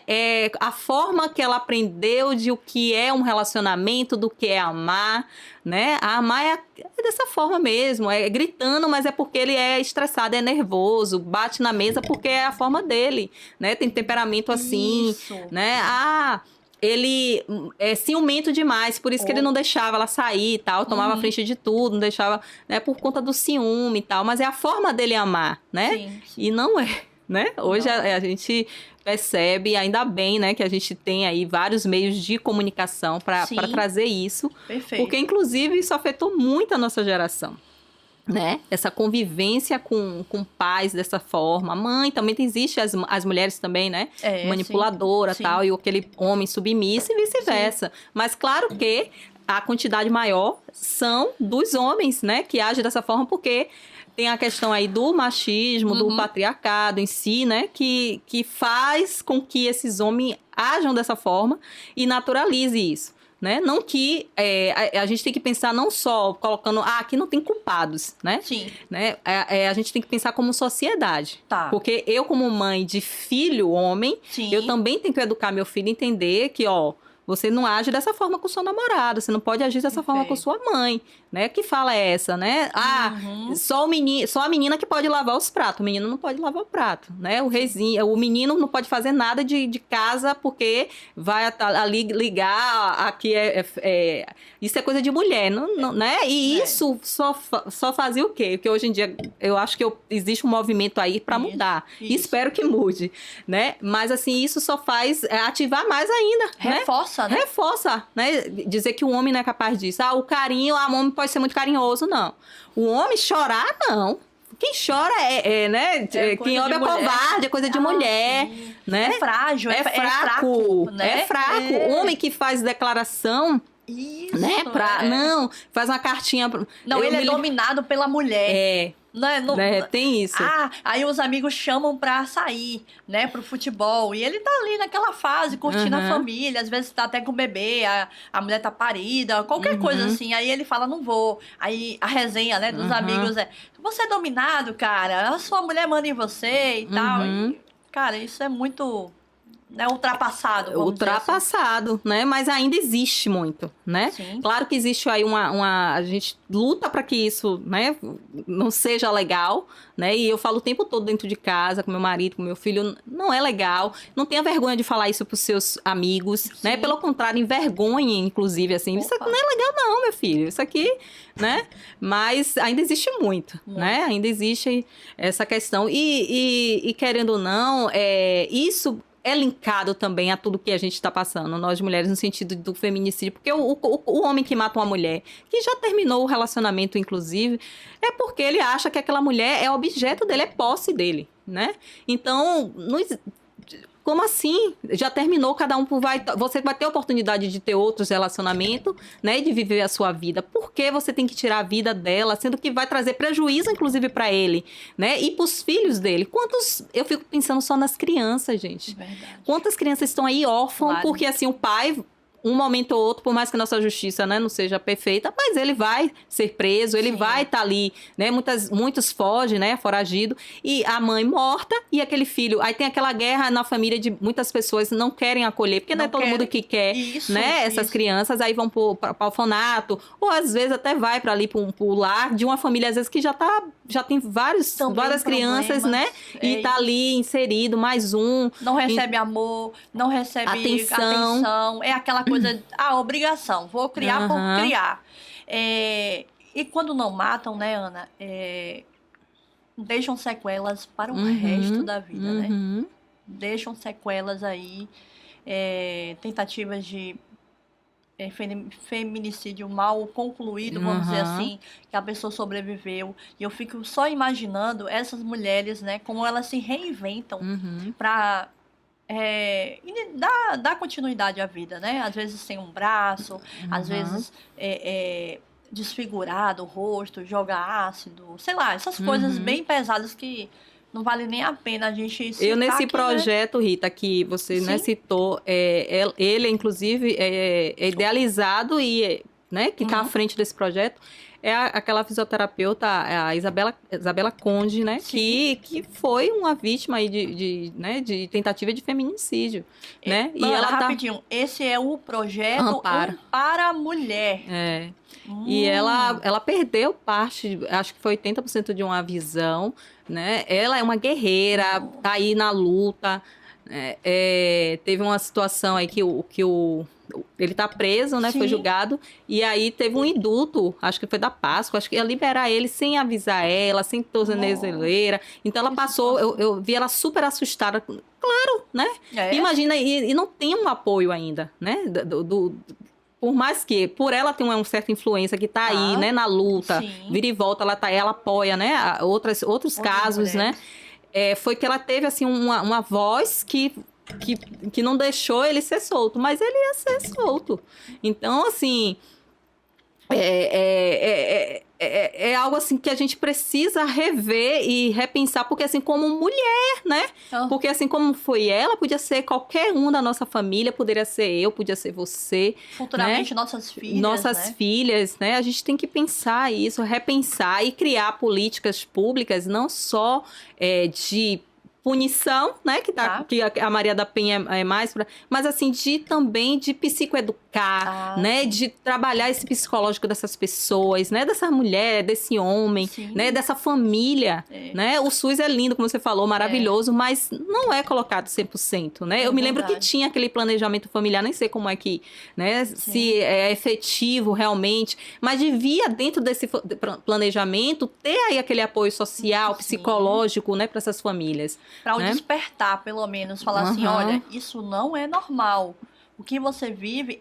a forma que ela aprendeu de o que é um relacionamento, do que é amar, né? A amar é dessa forma mesmo, é gritando, mas é porque ele é estressado, é nervoso, bate na mesa porque é a forma dele, né? Tem temperamento assim, Isso. né? Ele é ciumento demais, por isso que ele não deixava ela sair e tal, tomava frente de tudo, não deixava, né? Por conta do ciúme e tal, mas é a forma dele amar, né? Sim. E não é. Né? Hoje a gente percebe, ainda bem, né, que a gente tem aí vários meios de comunicação para trazer isso. Perfeito. Porque, inclusive, isso afetou muito a nossa geração. Né? Essa convivência com pais dessa forma. A mãe também existe, as mulheres também, né? Manipuladora, sim. tal, e aquele homem submisso e vice-versa. Mas claro que a quantidade maior são dos homens, né? Que agem dessa forma porque tem a questão aí do machismo, do patriarcado em si, né? Que faz com que esses homens ajam dessa forma e naturalize isso. Né? Não que a gente tem que pensar não só colocando, aqui não tem culpados, né? Sim. Né? A gente tem que pensar como sociedade. Tá. Porque eu, como mãe de filho homem, Sim. eu também tenho que educar meu filho a entender que, você não age dessa forma com seu namorado, você não pode agir dessa forma com sua mãe, né? Que fala é essa, né? Só a menina que pode lavar os pratos, o menino não pode lavar o prato, né? O menino não pode fazer nada de casa porque vai ali ligar, aqui isso é coisa de mulher, não, né? E isso só fazia o quê? Porque hoje em dia eu acho que existe um movimento aí para mudar. Isso. Espero que mude, né? Mas assim, isso só faz ativar mais ainda, Reforça. Né? Reforça, né? Dizer que o homem não é capaz disso. O carinho, o homem pode ser muito carinhoso, não. O homem chorar, não. Quem chora né? Quem olha é covarde, é coisa de mulher, sim. Né? É frágil, é fraco, né? É fraco. O homem que faz declaração, isso, né? Não, faz uma cartinha. Não, ele é dominado pela mulher. Tem isso. Aí os amigos chamam pra sair, né, pro futebol. E ele tá ali naquela fase, curtindo a família. Às vezes tá até com o bebê, a mulher tá parida, qualquer coisa assim. Aí ele fala, não vou. Aí a resenha, né, dos amigos você é dominado, cara. A sua mulher manda em você e tal. Cara, isso é muito, né, ultrapassado, vamos dizer assim. Ultrapassado, né? Mas ainda existe muito, né? Sim. Claro que existe aí a gente luta para que isso, né, não seja legal, né? E eu falo o tempo todo dentro de casa, com meu marido, com meu filho, não é legal. Não tenha vergonha de falar isso pros seus amigos, né? Pelo contrário, envergonhe, inclusive, assim. Isso aqui não é legal não, meu filho. Isso aqui, né? Mas ainda existe muito, né? Ainda existe essa questão. E querendo ou não, isso é linkado também a tudo que a gente está passando, nós mulheres, no sentido do feminicídio. Porque o homem que mata uma mulher, que já terminou o relacionamento, inclusive, é porque ele acha que aquela mulher é objeto dele, é posse dele, né? Então, como assim? Já terminou, cada um você vai ter a oportunidade de ter outros relacionamentos, né? De viver a sua vida. Por que você tem que tirar a vida dela, sendo que vai trazer prejuízo, inclusive, para ele, né? E para os filhos dele. Eu fico pensando só nas crianças, gente. Verdade. Quantas crianças estão aí órfãos, porque assim, o pai, um momento ou outro, por mais que a nossa justiça, né, não seja perfeita, mas ele vai ser preso, ele vai estar ali, né? Muitos fogem, né, foragido, e a mãe morta e aquele filho. Aí tem aquela guerra na família de muitas pessoas não querem acolher, porque não é todo mundo que quer, né, essas crianças, aí vão para o orfanato, ou às vezes até vai para ali pro lar de uma família, às vezes que já tem várias crianças, né, e tá ali inserido, mais um. Não recebe amor, não recebe atenção. É aquela coisa, obrigação, vou criar por criar. E quando não matam, né, Ana, deixam sequelas para o resto da vida, né? Deixam sequelas aí, tentativas de feminicídio mal concluído, vamos dizer assim, que a pessoa sobreviveu. E eu fico só imaginando essas mulheres, né, como elas se reinventam para e dar continuidade à vida, né? Às vezes sem um braço, às vezes desfigurado o rosto, joga ácido, sei lá, essas coisas bem pesadas que não vale nem a pena a gente citar. Eu nesse aqui, projeto, né? Rita, que você, né, citou, ele inclusive é idealizado e, né, que está à frente desse projeto, é aquela fisioterapeuta, a Isabela Conde, né? Que foi uma vítima aí de tentativa de feminicídio, né? E ela rapidinho, esse é o projeto Ampara a Mulher. E ela perdeu parte, acho que foi 80% de uma visão, né? Ela é uma guerreira, tá aí na luta. Teve uma situação aí que ele tá preso, né? Sim. Foi julgado. E aí teve um indulto, acho que foi da Páscoa, acho que ia liberar ele sem avisar ela, sem tornozeleira. Então ela passou, eu vi ela super assustada. Claro, né? Imagina, e não tem um apoio ainda, né? Por mais que, por ela ter uma certa influência que tá aí, né? Na luta, vira e volta, ela apoia, né? Outros casos, mulheres, né? Foi que ela teve, assim, uma voz que não deixou ele ser solto, mas ele ia ser solto. Então, assim, é algo assim que a gente precisa rever e repensar, porque assim, como mulher, né? Porque assim, como foi ela, podia ser qualquer um da nossa família, poderia ser eu, podia ser você. Futuramente, né? Nossas filhas, né? A gente tem que pensar isso, repensar e criar políticas públicas, não só de punição, né, que a Maria da Penha é mais mas assim, também de psicoeducar, né, de trabalhar esse psicológico dessas pessoas, né, dessa mulher, desse homem, né, dessa família, né, o SUS é lindo, como você falou, maravilhoso, mas não é colocado 100%, né, eu me lembro que tinha aquele planejamento familiar, nem sei como é que, né, se é efetivo realmente, mas devia dentro desse planejamento ter aí aquele apoio social, psicológico, né, para essas famílias. Para o despertar, pelo menos, falar assim, olha, isso não é normal. O que você vive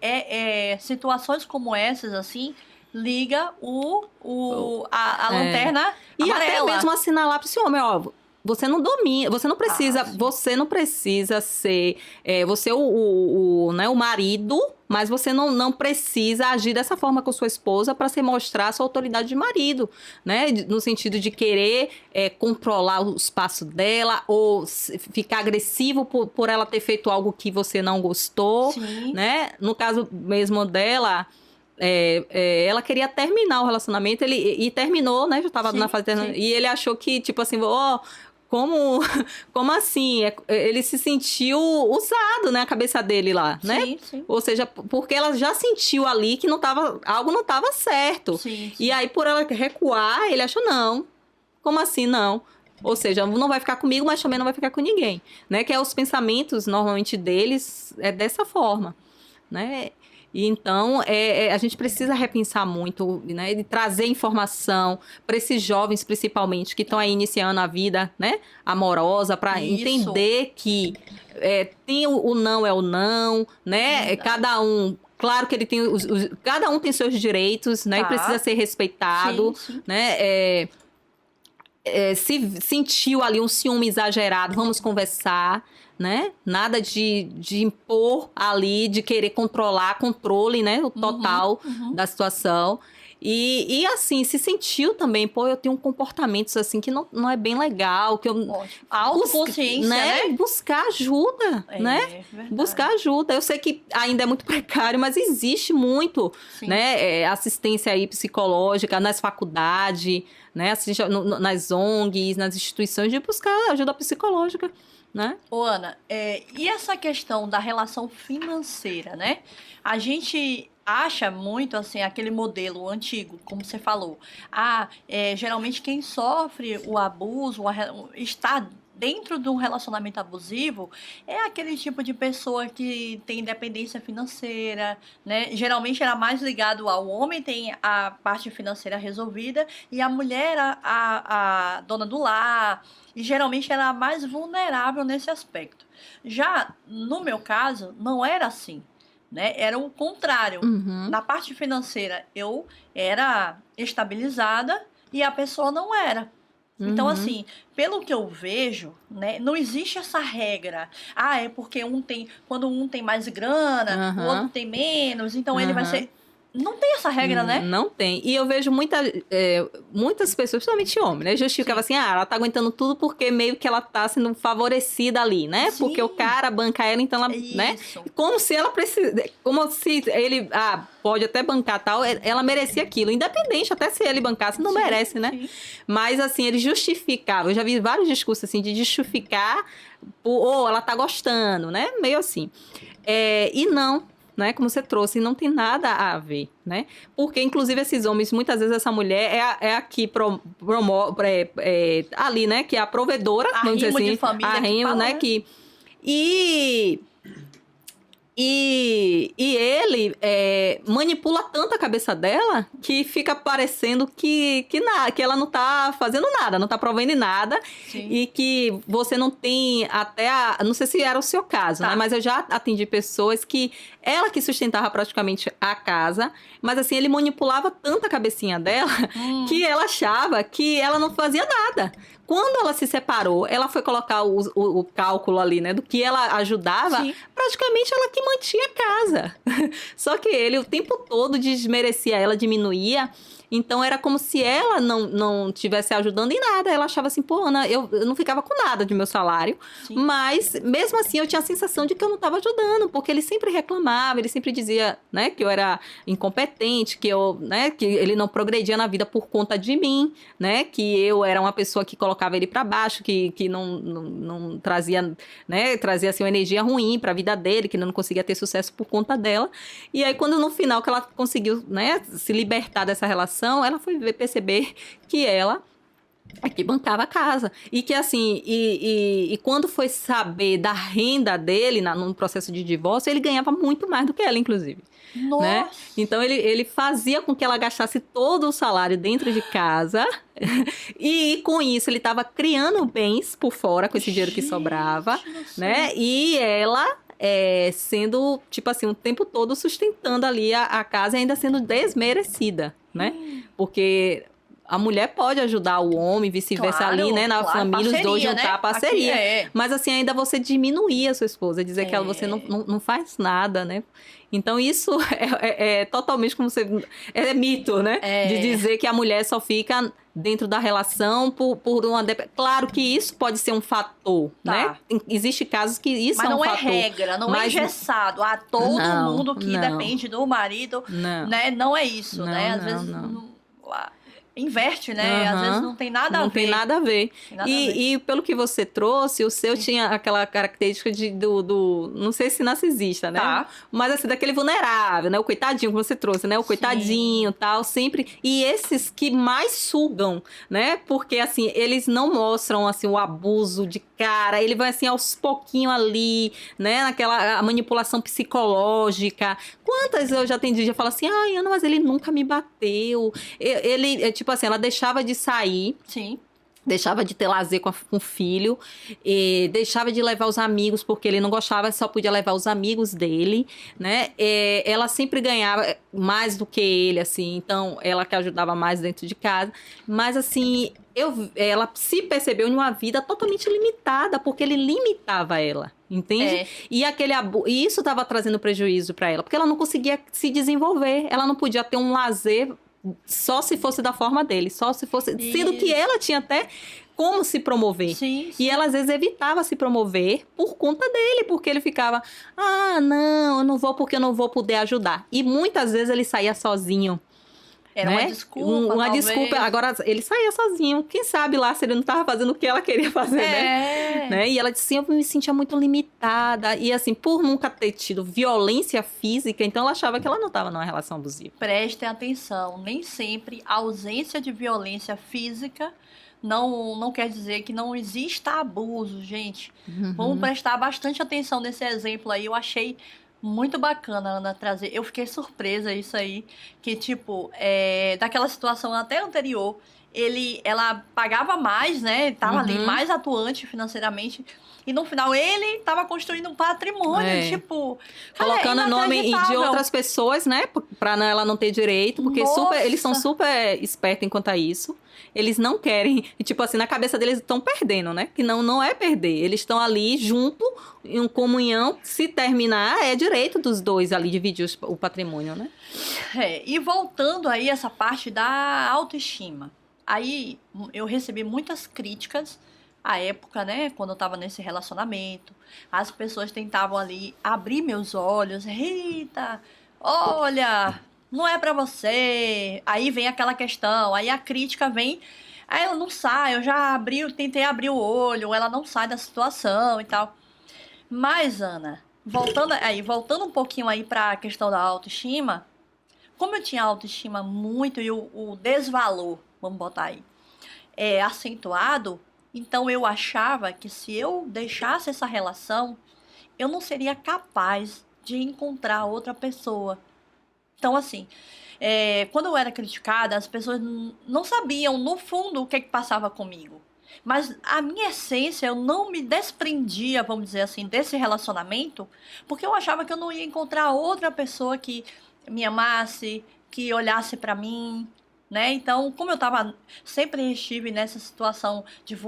situações como essas, assim, liga a lanterna e amarela. Até mesmo assinalar para esse homem, ó, você não domina, você não precisa ser, você né, o marido, mas você não precisa agir dessa forma com sua esposa para se mostrar sua autoridade de marido, né? No sentido de querer controlar o espaço dela ou ficar agressivo por ela ter feito algo que você não gostou, né? No caso mesmo dela, ela queria terminar o relacionamento, e terminou, né? Já estava na fase terminando, e ele achou que, tipo assim, como assim? Ele se sentiu usado, né? A cabeça dele lá, né? Sim, sim. Ou seja, porque ela já sentiu ali que algo não estava certo. Sim, sim. E aí, por ela recuar, ele achou, não. Como assim, não? Ou seja, não vai ficar comigo, mas também não vai ficar com ninguém. Né? Que é os pensamentos, normalmente, deles, é dessa forma, né? E então, a gente precisa repensar muito, né? E trazer informação para esses jovens, principalmente, que estão aí iniciando a vida, né? Amorosa, para entender que tem o não é o não, né? Verdade. Cada um... Claro que ele tem cada um tem seus direitos, né? Tá. E precisa ser respeitado, Sim, sim. né? Se sentiu ali um ciúme exagerado, vamos conversar, né? Nada de impor ali, de querer controle, né? O total da situação. E assim, se sentiu também, pô, eu tenho comportamentos assim que não é bem legal, que eu... A autoconsciência, né? Buscar ajuda, né? Verdade. Buscar ajuda. Eu sei que ainda é muito precário, mas existe muito, Sim. né? Assistência aí psicológica nas faculdades, né? Nas ONGs, nas instituições, de buscar ajuda psicológica, né? Ô, Ana, e essa questão da relação financeira, né? A gente acha muito, assim, aquele modelo antigo, como você falou. Geralmente quem sofre o abuso, está dentro de um relacionamento abusivo, é aquele tipo de pessoa que tem independência financeira, né? Geralmente era mais ligado ao homem, tem a parte financeira resolvida, e a mulher, a dona do lar, e geralmente era a mais vulnerável nesse aspecto. Já no meu caso, não era assim, né? Era o contrário. Na parte financeira, eu era estabilizada e a pessoa não era. Então, assim, pelo que eu vejo, né, não existe essa regra. É porque quando um tem mais grana, o outro tem menos, então ele vai ser... Não tem essa regra, né? Não tem. E eu vejo muitas pessoas, principalmente homens, né? Justificava assim, ela tá aguentando tudo porque meio que ela tá sendo favorecida ali, né? Sim. Porque o cara banca ela, então ela, né? Como se ela precisa... Como se ele, pode até bancar tal, ela merecia aquilo. Independente, até se ele bancasse, não merece, né? Sim. Mas, assim, ele justificava. Eu já vi vários discursos, assim, de justificar ela tá gostando, né? Meio assim. E não, né, como você trouxe, não tem nada a ver, né? Porque, inclusive, esses homens, muitas vezes essa mulher é a que promove, ali, né, que é a provedora, vamos dizer assim, de família, arrimo, né, que... E ele manipula tanto a cabeça dela que fica parecendo que ela não tá fazendo nada, não tá provendo nada. Sim. E que você não tem não sei se era o seu caso, né? Mas eu já atendi pessoas que ela que sustentava praticamente a casa, mas assim, ele manipulava tanto a cabecinha dela que ela achava que ela não fazia nada. Quando ela se separou, ela foi colocar o cálculo ali, né? Do que ela ajudava, Sim. praticamente ela que mantinha a casa. Só que ele, o tempo todo, desmerecia ela, diminuía. Então, era como se ela não estivesse ajudando em nada. Ela achava assim, pô, Ana, eu não ficava com nada de meu salário. Sim. Mas, mesmo assim, eu tinha a sensação de que eu não estava ajudando. Porque ele sempre reclamava, ele sempre dizia, né, que eu era incompetente, que ele não progredia na vida por conta de mim, né? Que eu era uma pessoa que colocava ele para baixo, que não trazia, né? Trazia, assim, uma energia ruim para a vida dele, que ele não conseguia ter sucesso por conta dela. E aí, quando no final que ela conseguiu, né, se libertar dessa relação, ela foi perceber que ela é que bancava a casa. E que assim, e quando foi saber da renda dele no processo de divórcio, ele ganhava muito mais do que ela, inclusive. Nossa! Né? Então ele fazia com que ela gastasse todo o salário dentro de casa. E com isso ele estava criando bens por fora com esse dinheiro que sobrava, né? E ela sendo, tipo assim, o tempo todo sustentando ali a casa e ainda sendo desmerecida, né? Porque a mulher pode ajudar o homem, vice-versa, ali, né? Na família, parceria, os dois juntar, né? parceria. Mas assim, ainda você diminuir a sua esposa, dizer que você não faz nada, né? Então, isso é totalmente como você... É mito, né? De dizer que a mulher só fica dentro da relação por uma... Claro que isso pode ser um fator, né? Existe casos que isso é um fator. Mas não é regra, não é engessado. Todo mundo que depende do marido, né? Não é isso, né? Às vezes... inverte, né? Às vezes não tem nada a ver. Não tem nada a ver. Tem nada a ver. E pelo que você trouxe, o seu tinha aquela característica não sei se narcisista, né? Tá. Mas assim, daquele vulnerável, né? O coitadinho que você trouxe, né? O coitadinho e tal, sempre. E esses que mais sugam, né? Porque assim, eles não mostram assim o abuso de cara, ele vai assim aos pouquinhos ali, né? Naquela a manipulação psicológica. Quantas eu já atendi, já falo assim, ai, Ana, mas ele nunca me bateu. Ele, tipo assim, ela deixava de sair, Sim. deixava de ter lazer com o filho, e deixava de levar os amigos, porque ele não gostava, só podia levar os amigos dele, né? Ela sempre ganhava mais do que ele, assim, então ela que ajudava mais dentro de casa. Mas, assim, ela se percebeu em uma vida totalmente limitada, porque ele limitava ela. Entende? E e isso estava trazendo prejuízo para ela, porque ela não conseguia se desenvolver, ela não podia ter um lazer só se fosse da forma dele, só se fosse... Isso. Sendo que ela tinha até como se promover. Sim. E ela, às vezes, evitava se promover por conta dele, porque ele ficava... Ah, não, eu não vou porque eu não vou poder ajudar. E muitas vezes ele saía sozinho. Era né? uma desculpa, Uma talvez. desculpa. Agora, ele saía sozinho. Quem sabe lá se ele não estava fazendo o que ela queria fazer, né? E ela disse assim, eu me sentia muito limitada. E assim, por nunca ter tido violência física, então ela achava que ela não estava numa relação abusiva. Prestem atenção, nem sempre a ausência de violência física não quer dizer que não exista abuso, gente. Vamos prestar bastante atenção nesse exemplo aí. Eu achei muito bacana, Ana, trazer. Eu fiquei surpresa isso aí, que tipo, daquela situação até anterior, ela pagava mais, né? Tava ali mais atuante financeiramente. E no final ele tava construindo um patrimônio, tipo... colocando o nome de inacreditável. outras pessoas, né? Pra ela não ter direito, porque eles são super espertos quanto a isso. Eles não querem... E, tipo assim, na cabeça deles estão perdendo, né? Que não é perder. Eles estão ali junto, em comunhão. Se terminar, é direito dos dois ali dividir o patrimônio, né? E voltando aí essa parte da autoestima. Aí eu recebi muitas críticas à época, né? Quando eu tava nesse relacionamento. As pessoas tentavam ali abrir meus olhos. Eita, olha... Não é pra você. Aí vem aquela questão. Aí a crítica vem. Aí ela não sai. Eu já tentei abrir o olho. Ela não sai da situação e tal. Mas, Ana, voltando um pouquinho aí pra questão da autoestima. Como eu tinha autoestima muito e o desvalor, vamos botar aí, acentuado. Então eu achava que se eu deixasse essa relação, eu não seria capaz de encontrar outra pessoa. Então, assim, quando eu era criticada, as pessoas não sabiam, no fundo, o que passava comigo. Mas a minha essência, eu não me desprendia, vamos dizer assim, desse relacionamento, porque eu achava que eu não ia encontrar outra pessoa que me amasse, que olhasse pra mim, né? Então, como eu sempre estive nessa situação de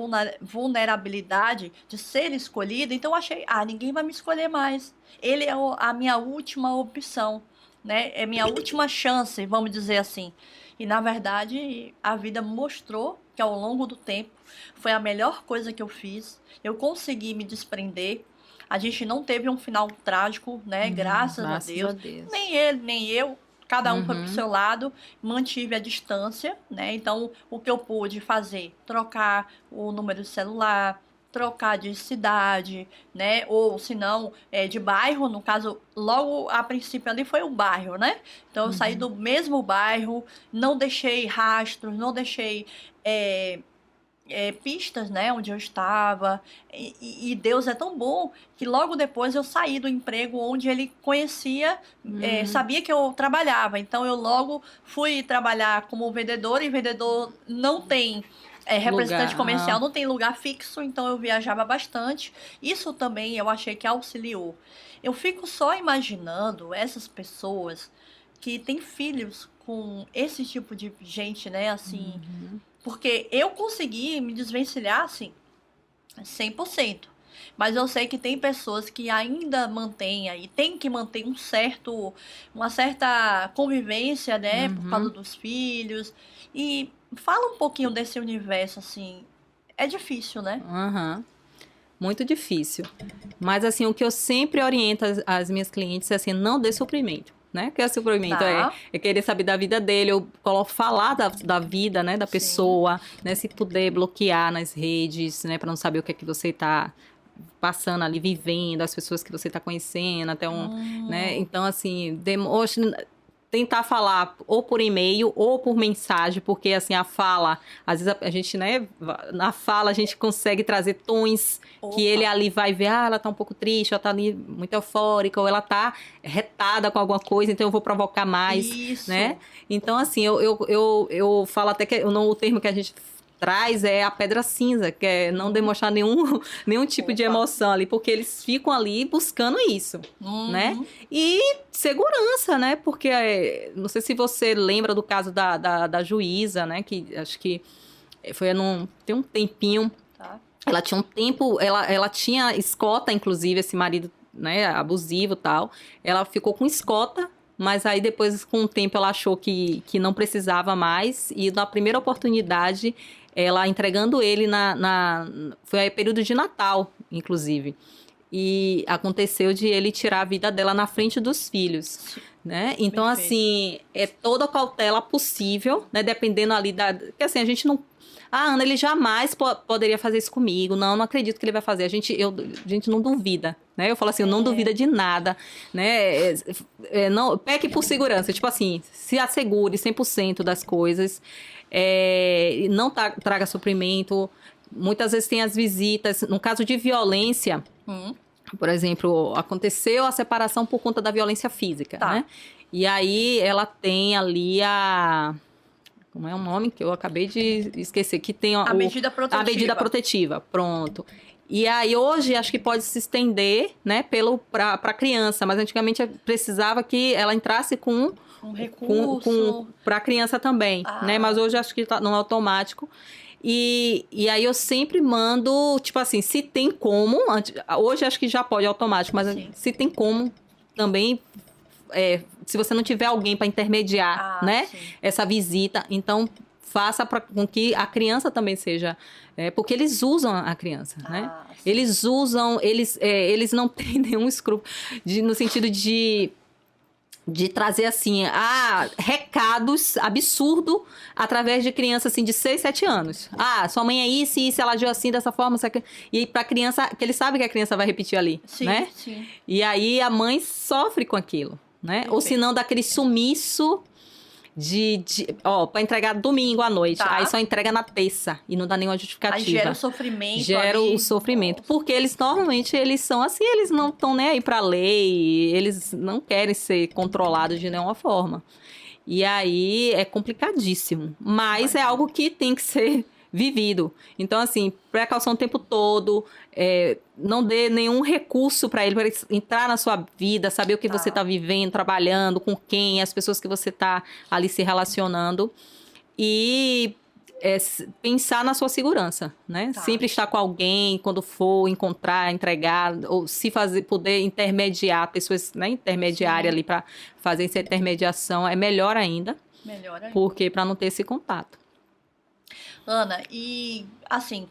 vulnerabilidade, de ser escolhida, então eu achei, ninguém vai me escolher mais. Ele é a minha última opção. Né? É minha última chance, vamos dizer assim. E, na verdade, a vida mostrou que, ao longo do tempo, foi a melhor coisa que eu fiz. Eu consegui me desprender. A gente não teve um final trágico, né? Graças a Deus. Nem ele, nem eu. Cada um foi pro seu lado. Mantive a distância, né? Então, o que eu pude fazer? Trocar o número de celular, trocar de cidade, né? Ou, se não, de bairro. No caso, logo a princípio ali foi o bairro, né? Então, eu saí do mesmo bairro, não deixei rastros, não deixei pistas, né? Onde eu estava. E Deus é tão bom que logo depois eu saí do emprego onde ele conhecia, sabia que eu trabalhava. Então, eu logo fui trabalhar como vendedor, e vendedor não tem... representante comercial não tem lugar fixo, então eu viajava bastante. Isso também eu achei que auxiliou. Eu fico só imaginando essas pessoas que têm filhos com esse tipo de gente, né? Assim, porque eu consegui me desvencilhar, assim, 100%. Mas eu sei que tem pessoas que ainda mantêm aí, tem que manter uma certa convivência, né? Por causa dos filhos. E fala um pouquinho desse universo, assim. É difícil, né? Muito difícil. Mas, assim, o que eu sempre oriento as minhas clientes é assim, não dê suprimento. né? Que é esse proibimento? Tá. É querer saber da vida dele, ou falar da vida, né? Da pessoa, né? Se puder bloquear nas redes, né? Para não saber o que é que você tá passando ali, vivendo, as pessoas que você tá conhecendo, até né? Então, assim, tentar falar ou por e-mail ou por mensagem, porque assim, a fala, às vezes a gente, né, na fala a gente consegue trazer tons que ele ali vai ver, ela tá um pouco triste, ela tá ali muito eufórica, ou ela tá retada com alguma coisa, então eu vou provocar mais, Isso. né? Então, assim, eu falo até que o termo que a gente traz é a pedra cinza, que é não demonstrar nenhum tipo de emoção ali, porque eles ficam ali buscando isso, né? E segurança, né? Porque, não sei se você lembra do caso da juíza, né? Que acho que tem um tempinho, Tá. ela tinha um tempo, ela tinha escota, inclusive, esse marido, né, abusivo e tal, ela ficou com escota, mas aí depois, com o tempo, ela achou que não precisava mais, e na primeira oportunidade, ela entregando ele foi período de Natal, inclusive. E aconteceu de ele tirar a vida dela na frente dos filhos, né? Então, Perfeito. assim, é toda a cautela possível, né? Dependendo ali porque assim, a gente não... Ana, ele jamais poderia fazer isso comigo. Não acredito que ele vai fazer. A gente não duvida, né? Eu falo assim, eu não duvida de nada, né? Não, peque por segurança. Tipo assim, se assegure 100% das coisas. Não traga sofrimento. Muitas vezes tem as visitas. No caso de violência, por exemplo, aconteceu a separação por conta da violência física, Tá. né? E aí ela tem ali como é o nome que eu acabei de esquecer? Que tem A medida protetiva. A medida protetiva, pronto. E aí hoje acho que pode se estender, né, para a criança, mas antigamente precisava que ela entrasse com um recurso para a criança também, né? Mas hoje acho que tá no automático. E aí eu sempre mando, tipo assim, se tem como, hoje acho que já pode automático, mas se tem como também, se você não tiver alguém para intermediar, né, essa visita, então faça com que a criança também seja, porque eles usam a criança, né? Sim. Eles usam, eles não têm nenhum escrúpulo no sentido de trazer, assim, recados absurdos através de criança, assim, de 6, 7 anos. Sua mãe é isso, e isso, ela agiu assim, dessa forma, e pra criança, que ele sabe que a criança vai repetir ali, né? Sim. E aí a mãe sofre com aquilo, né? Perfeito. Ou se não, daquele sumiço pra entregar domingo à noite. Tá. Aí só entrega na terça e não dá nenhuma justificativa. Aí gera o sofrimento. O sofrimento. Nossa. Porque eles, normalmente, eles são assim, eles não estão nem aí pra lei, eles não querem ser controlados de nenhuma forma. E aí é complicadíssimo. Mas é algo que tem que ser vivido. Então, assim, precaução o tempo todo, não dê nenhum recurso para ele entrar na sua vida, saber o que você está vivendo, trabalhando, com quem, as pessoas que você está ali se relacionando. E pensar na sua segurança, né? Sempre estar com alguém, quando for encontrar, entregar, ou se poder intermediar, pessoas, né, intermediárias ali para fazer essa intermediação, é melhor ainda. Porque para não ter esse contato. Ana, e assim,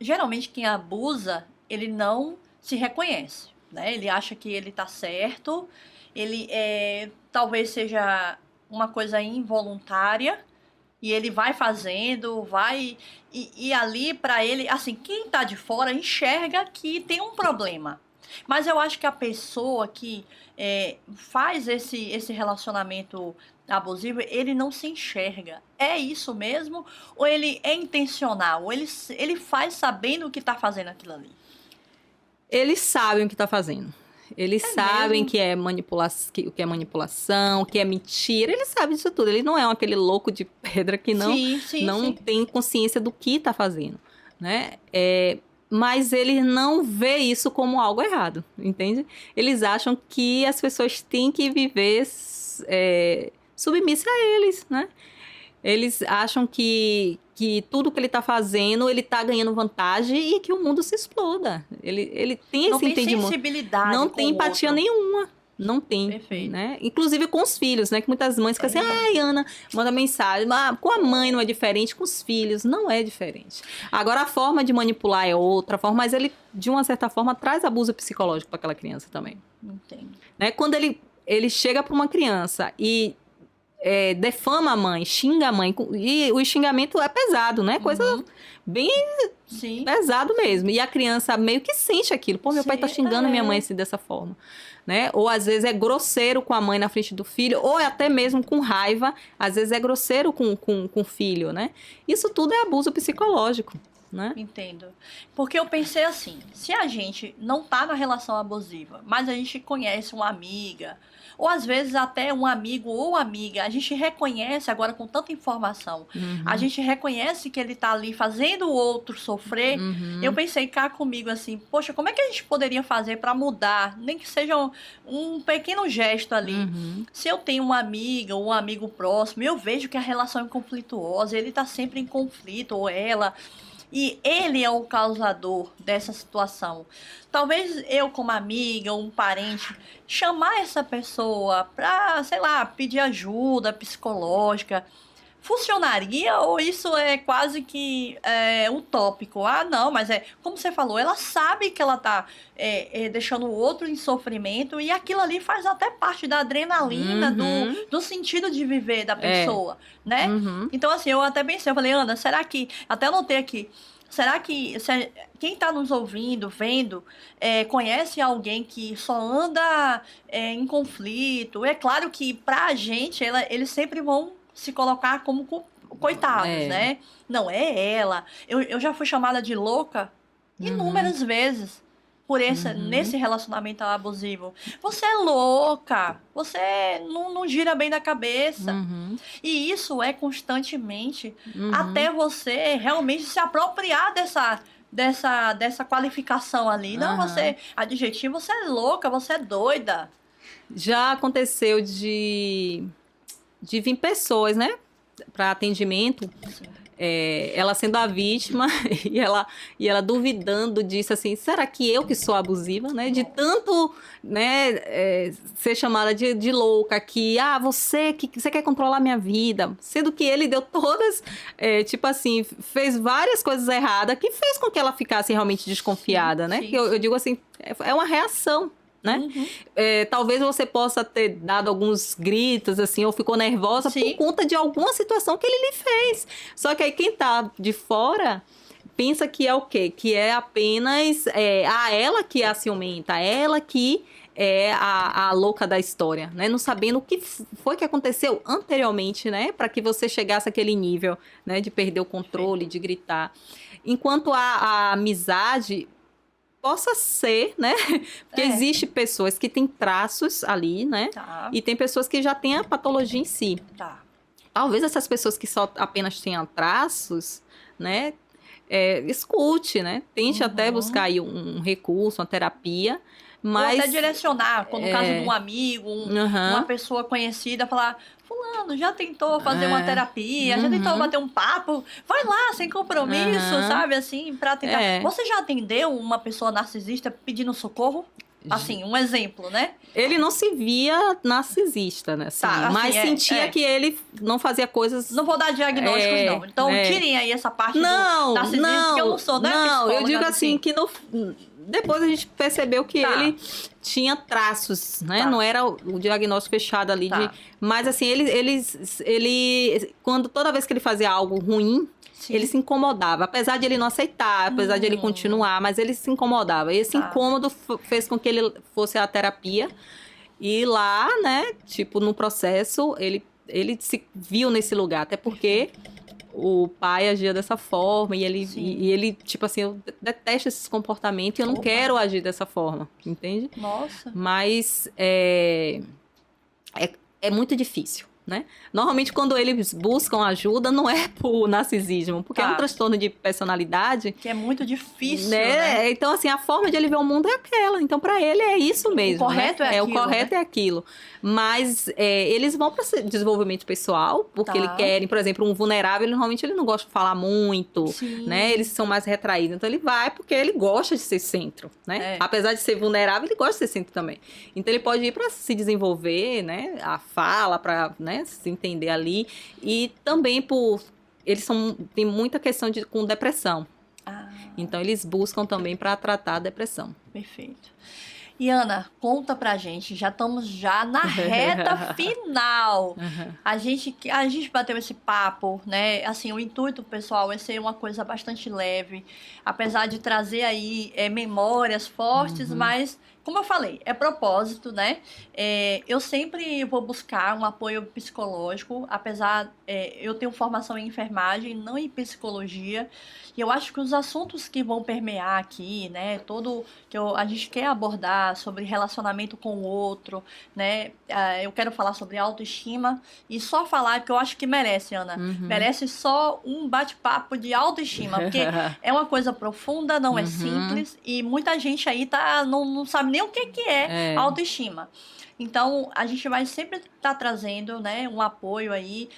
geralmente quem abusa, ele não se reconhece, né? Ele acha que ele tá certo, ele talvez seja uma coisa involuntária, e ele vai fazendo, e ali pra ele, assim, quem tá de fora enxerga que tem um problema. Mas eu acho que a pessoa que faz esse relacionamento abusivo, ele não se enxerga. É isso mesmo? Ou ele é intencional? Ou ele faz sabendo o que tá fazendo aquilo ali? Eles sabem o que tá fazendo. Eles sabem mesmo? que é o que é manipulação, o que é mentira. Eles sabem disso tudo. Ele não é aquele louco de pedra que não tem consciência do que tá fazendo, né? Mas ele não vê isso como algo errado, entende? Eles acham que as pessoas têm que viver submissa a eles, né? Eles acham que tudo que ele está fazendo, ele está ganhando vantagem e que o mundo se exploda. Ele tem esse entendimento. Não tem sensibilidade. Não tem empatia nenhuma. Não tem. Perfeito. Né? Inclusive com os filhos, né? Que muitas mães ficam assim, Ana, manda mensagem. Com a mãe não é diferente, com os filhos não é diferente. Agora, a forma de manipular é outra forma, mas ele, de uma certa forma, traz abuso psicológico para aquela criança também. Entendo. Né? Quando ele ele chega para uma criança e defama a mãe, xinga a mãe, e o xingamento é pesado, né? Coisa bem Sim. pesado mesmo. E a criança meio que sente aquilo. Pô, meu pai tá xingando minha mãe assim, dessa forma. Né? Ou às vezes é grosseiro com a mãe na frente do filho, ou até mesmo com raiva, às vezes é grosseiro com o filho, né? Isso tudo é abuso psicológico, né? Entendo. Porque eu pensei assim, se a gente não tá na relação abusiva, mas a gente conhece uma amiga, ou às vezes até um amigo ou amiga, a gente reconhece agora com tanta informação, a gente reconhece que ele tá ali fazendo o outro sofrer. Eu pensei cá comigo assim, poxa, como é que a gente poderia fazer para mudar, nem que seja um pequeno gesto ali. Se eu tenho uma amiga ou um amigo próximo, eu vejo que a relação é conflituosa, ele tá sempre em conflito, ou ela, e ele é o causador dessa situação. Talvez eu, como amiga ou um parente, chamar essa pessoa para, sei lá, pedir ajuda psicológica. Funcionaria ou isso é quase que utópico? Ah, não, mas como você falou, ela sabe que ela tá deixando o outro em sofrimento e aquilo ali faz até parte da adrenalina, do sentido de viver da pessoa, né? Então, assim, eu até pensei, eu falei, Ana, será que, até anotei aqui, será que quem está nos ouvindo, vendo, conhece alguém que só anda em conflito? É claro que pra gente, eles sempre vão se colocar como coitados, né? Não, é ela. Eu já fui chamada de louca inúmeras vezes por nesse relacionamento abusivo. Você é louca, você não gira bem da cabeça. E isso é constantemente até você realmente se apropriar dessa qualificação ali. Não, você, adjetivo, você é louca, você é doida. Já aconteceu de vir pessoas, né, para atendimento, ela sendo a vítima e ela duvidando disso, assim, será que eu que sou abusiva, né, de tanto, né, ser chamada de louca, que, você quer controlar minha vida, sendo que ele deu todas, tipo assim, fez várias coisas erradas, que fez com que ela ficasse realmente desconfiada, né, que eu digo assim, é uma reação, né? Talvez você possa ter dado alguns gritos, assim, ou ficou nervosa por conta de alguma situação que ele lhe fez. Só que aí quem tá de fora pensa que é o quê? Que é apenas ela que é a ciumenta, ela que é a louca da história, né? Não sabendo o que foi que aconteceu anteriormente, né? Para que você chegasse àquele nível, né? De perder o controle, de gritar. Enquanto a amizade possa ser, né? Porque existe pessoas que têm traços ali, né? E tem pessoas que já têm a patologia em si. Talvez essas pessoas que só apenas tenham traços, né? Escute, né? Tente até buscar aí um recurso, uma terapia. Mas, ou até direcionar, no caso de um amigo, uma pessoa conhecida, falar, fulano, já tentou fazer uma terapia, já tentou bater um papo, vai lá, sem compromisso, sabe, assim, pra tentar. Você já atendeu uma pessoa narcisista pedindo socorro? Assim, um exemplo, né? Ele não se via narcisista, né? Assim, mas sentia que ele não fazia coisas... Não vou dar diagnósticos, não. Então, tirem aí essa parte do narcisismo, porque eu não sou, né? Não, eu digo assim, que depois a gente percebeu que ele tinha traços, né? Não era o diagnóstico fechado ali. Mas assim, ele toda vez que ele fazia algo ruim, ele se incomodava. Apesar de ele não aceitar, apesar de ele continuar, mas ele se incomodava. E esse incômodo fez com que ele fosse à terapia. E lá, né, tipo, no processo, ele se viu nesse lugar. Até porque o pai agia dessa forma e ele, tipo assim, eu detesto esses comportamentos e eu não quero agir dessa forma, entende? Nossa. Mas é muito difícil, né? Normalmente, quando eles buscam ajuda, não é por narcisismo, porque é um transtorno de personalidade. Que é muito difícil, né? Então, assim, a forma de ele ver o mundo é aquela. Então, para ele, é isso mesmo. O correto é aquilo. O correto é aquilo. Mas eles vão para desenvolvimento pessoal, porque eles querem, por exemplo, um vulnerável, normalmente ele não gosta de falar muito, né? Eles são mais retraídos. Então, ele vai porque ele gosta de ser centro, né? Apesar de ser vulnerável, ele gosta de ser centro também. Então, ele pode ir para se desenvolver, né? A fala, para, né, se entender ali. E também eles têm muita questão com depressão. Então, eles buscam também para tratar a depressão. Perfeito. E Ana, conta pra gente, já estamos já na reta final. A gente bateu esse papo, né? Assim, o intuito, pessoal, é ser uma coisa bastante leve, apesar de trazer aí memórias fortes, mas, como eu falei, é propósito, né? Eu sempre vou buscar um apoio psicológico, apesar, eu tenho formação em enfermagem, não em psicologia, e eu acho que os assuntos que vão permear aqui, né, todo que a gente quer abordar sobre relacionamento com o outro, né, eu quero falar sobre autoestima e só falar que eu acho que merece, Ana, merece só um bate-papo de autoestima, porque é uma coisa profunda, não é simples e muita gente aí não sabe nem o que é autoestima. Então, a gente vai sempre estar trazendo, né, um apoio aí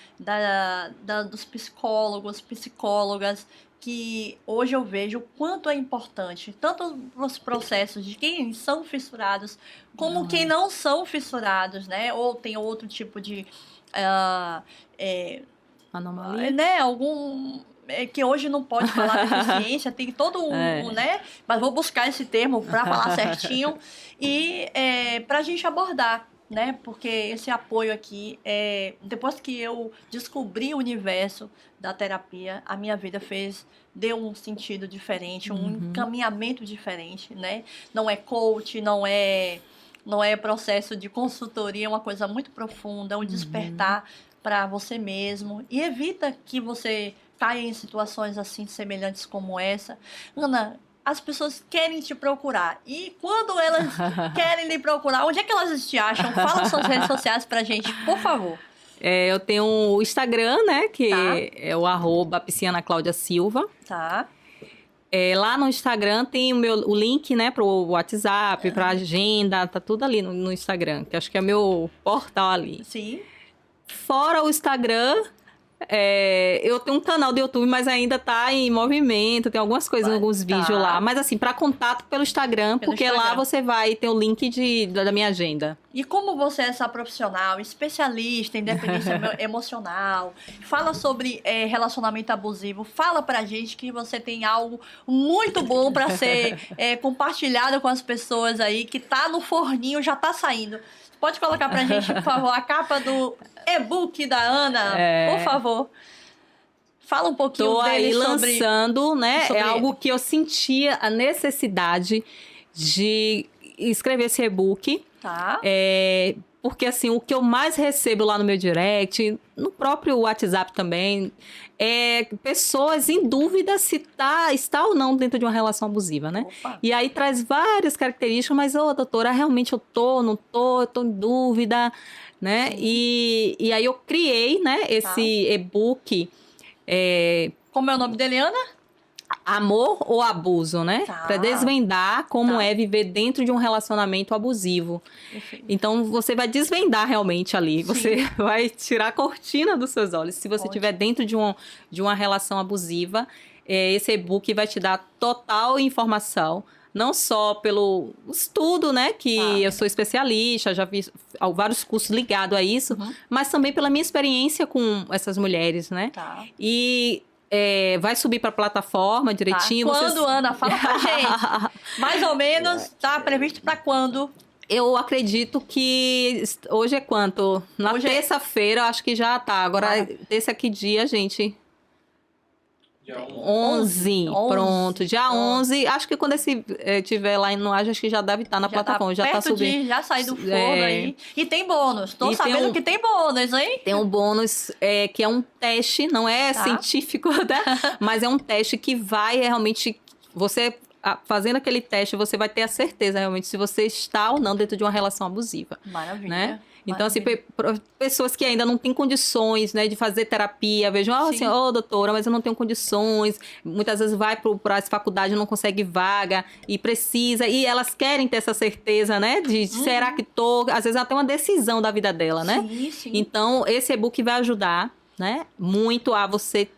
dos psicólogos, psicólogas, que hoje eu vejo o quanto é importante, tanto os processos de quem são fissurados, como quem não são fissurados, né, ou tem outro tipo de anomalia, né, que hoje não pode falar deficiência, tem todo né? Mas vou buscar esse termo para falar certinho e para a gente abordar, né? Porque esse apoio aqui, depois que eu descobri o universo da terapia, a minha vida deu um sentido diferente, um encaminhamento diferente, né? Não é coach, não é processo de consultoria, é uma coisa muito profunda, um despertar para você mesmo e evita que você caia em situações assim semelhantes como essa. Ana, as pessoas querem te procurar. E quando elas querem lhe procurar, onde é que elas te acham? Fala suas redes sociais pra gente, por favor. Eu tenho o Instagram, né? Que é o @piscianaclaudiasilva. Tá. Lá no Instagram tem o link, né? Pro WhatsApp, pra agenda. Tá tudo ali no Instagram. Que acho que é meu portal ali. Sim. Fora o Instagram... eu tenho um canal do YouTube, mas ainda tá em movimento, tem algumas coisas, alguns vídeos lá. Mas assim, para contato pelo Instagram, porque lá você vai ter o link da minha agenda. E como você é essa profissional, especialista em dependência emocional, fala sobre relacionamento abusivo, fala pra gente que você tem algo muito bom para ser compartilhado com as pessoas aí, que tá no forninho, já tá saindo. Pode colocar pra gente, por favor, a capa do e-book da Ana, por favor. Fala um pouquinho Tô dele aí lançando, né? É algo que eu sentia a necessidade de escrever esse e-book. Tá. Porque, assim, o que eu mais recebo lá no meu direct, no próprio WhatsApp também, pessoas em dúvida se está ou não dentro de uma relação abusiva, né? Opa. E aí traz várias características, mas, doutora, realmente eu tô em dúvida, né? E aí eu criei, né, esse e-book. Como é o nome dele, Ana? Amor ou abuso, né? Para desvendar como é viver dentro de um relacionamento abusivo. Perfeito. Então, você vai desvendar realmente ali. Sim. Você vai tirar a cortina dos seus olhos. Se você estiver dentro de uma relação abusiva, esse e-book vai te dar total informação. Não só pelo estudo, né? Que eu sou especialista, já fiz vários cursos ligados a isso. Mas também pela minha experiência com essas mulheres, né? E... vai subir para a plataforma direitinho. Quando, Ana? Fala pra gente. Mais ou menos, tá previsto para quando? Eu acredito que hoje é quanto? Na terça-feira, acho que já tá. Agora, esse aqui dia, gente... Dia 11. Pronto. Dia 11. Acho que quando esse tiver lá no ar, acho que já deve estar na plataforma. Já tá subindo. Já saiu do forno aí. E tem bônus. Tô sabendo que tem bônus, hein? Tem um bônus que é um teste, não é científico, né? Mas é um teste que vai realmente... Você... Fazendo aquele teste, você vai ter a certeza realmente se você está ou não dentro de uma relação abusiva. Maravilha. Né? Então, assim, pessoas que ainda não têm condições, né, de fazer terapia, vejam, assim, doutora, mas eu não tenho condições. Muitas vezes vai para as faculdades, não consegue vaga e precisa. E elas querem ter essa certeza, né, de será que tô... Às vezes até uma decisão da vida dela, né? Sim. Então, esse e-book vai ajudar, né, muito a você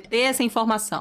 ter essa informação.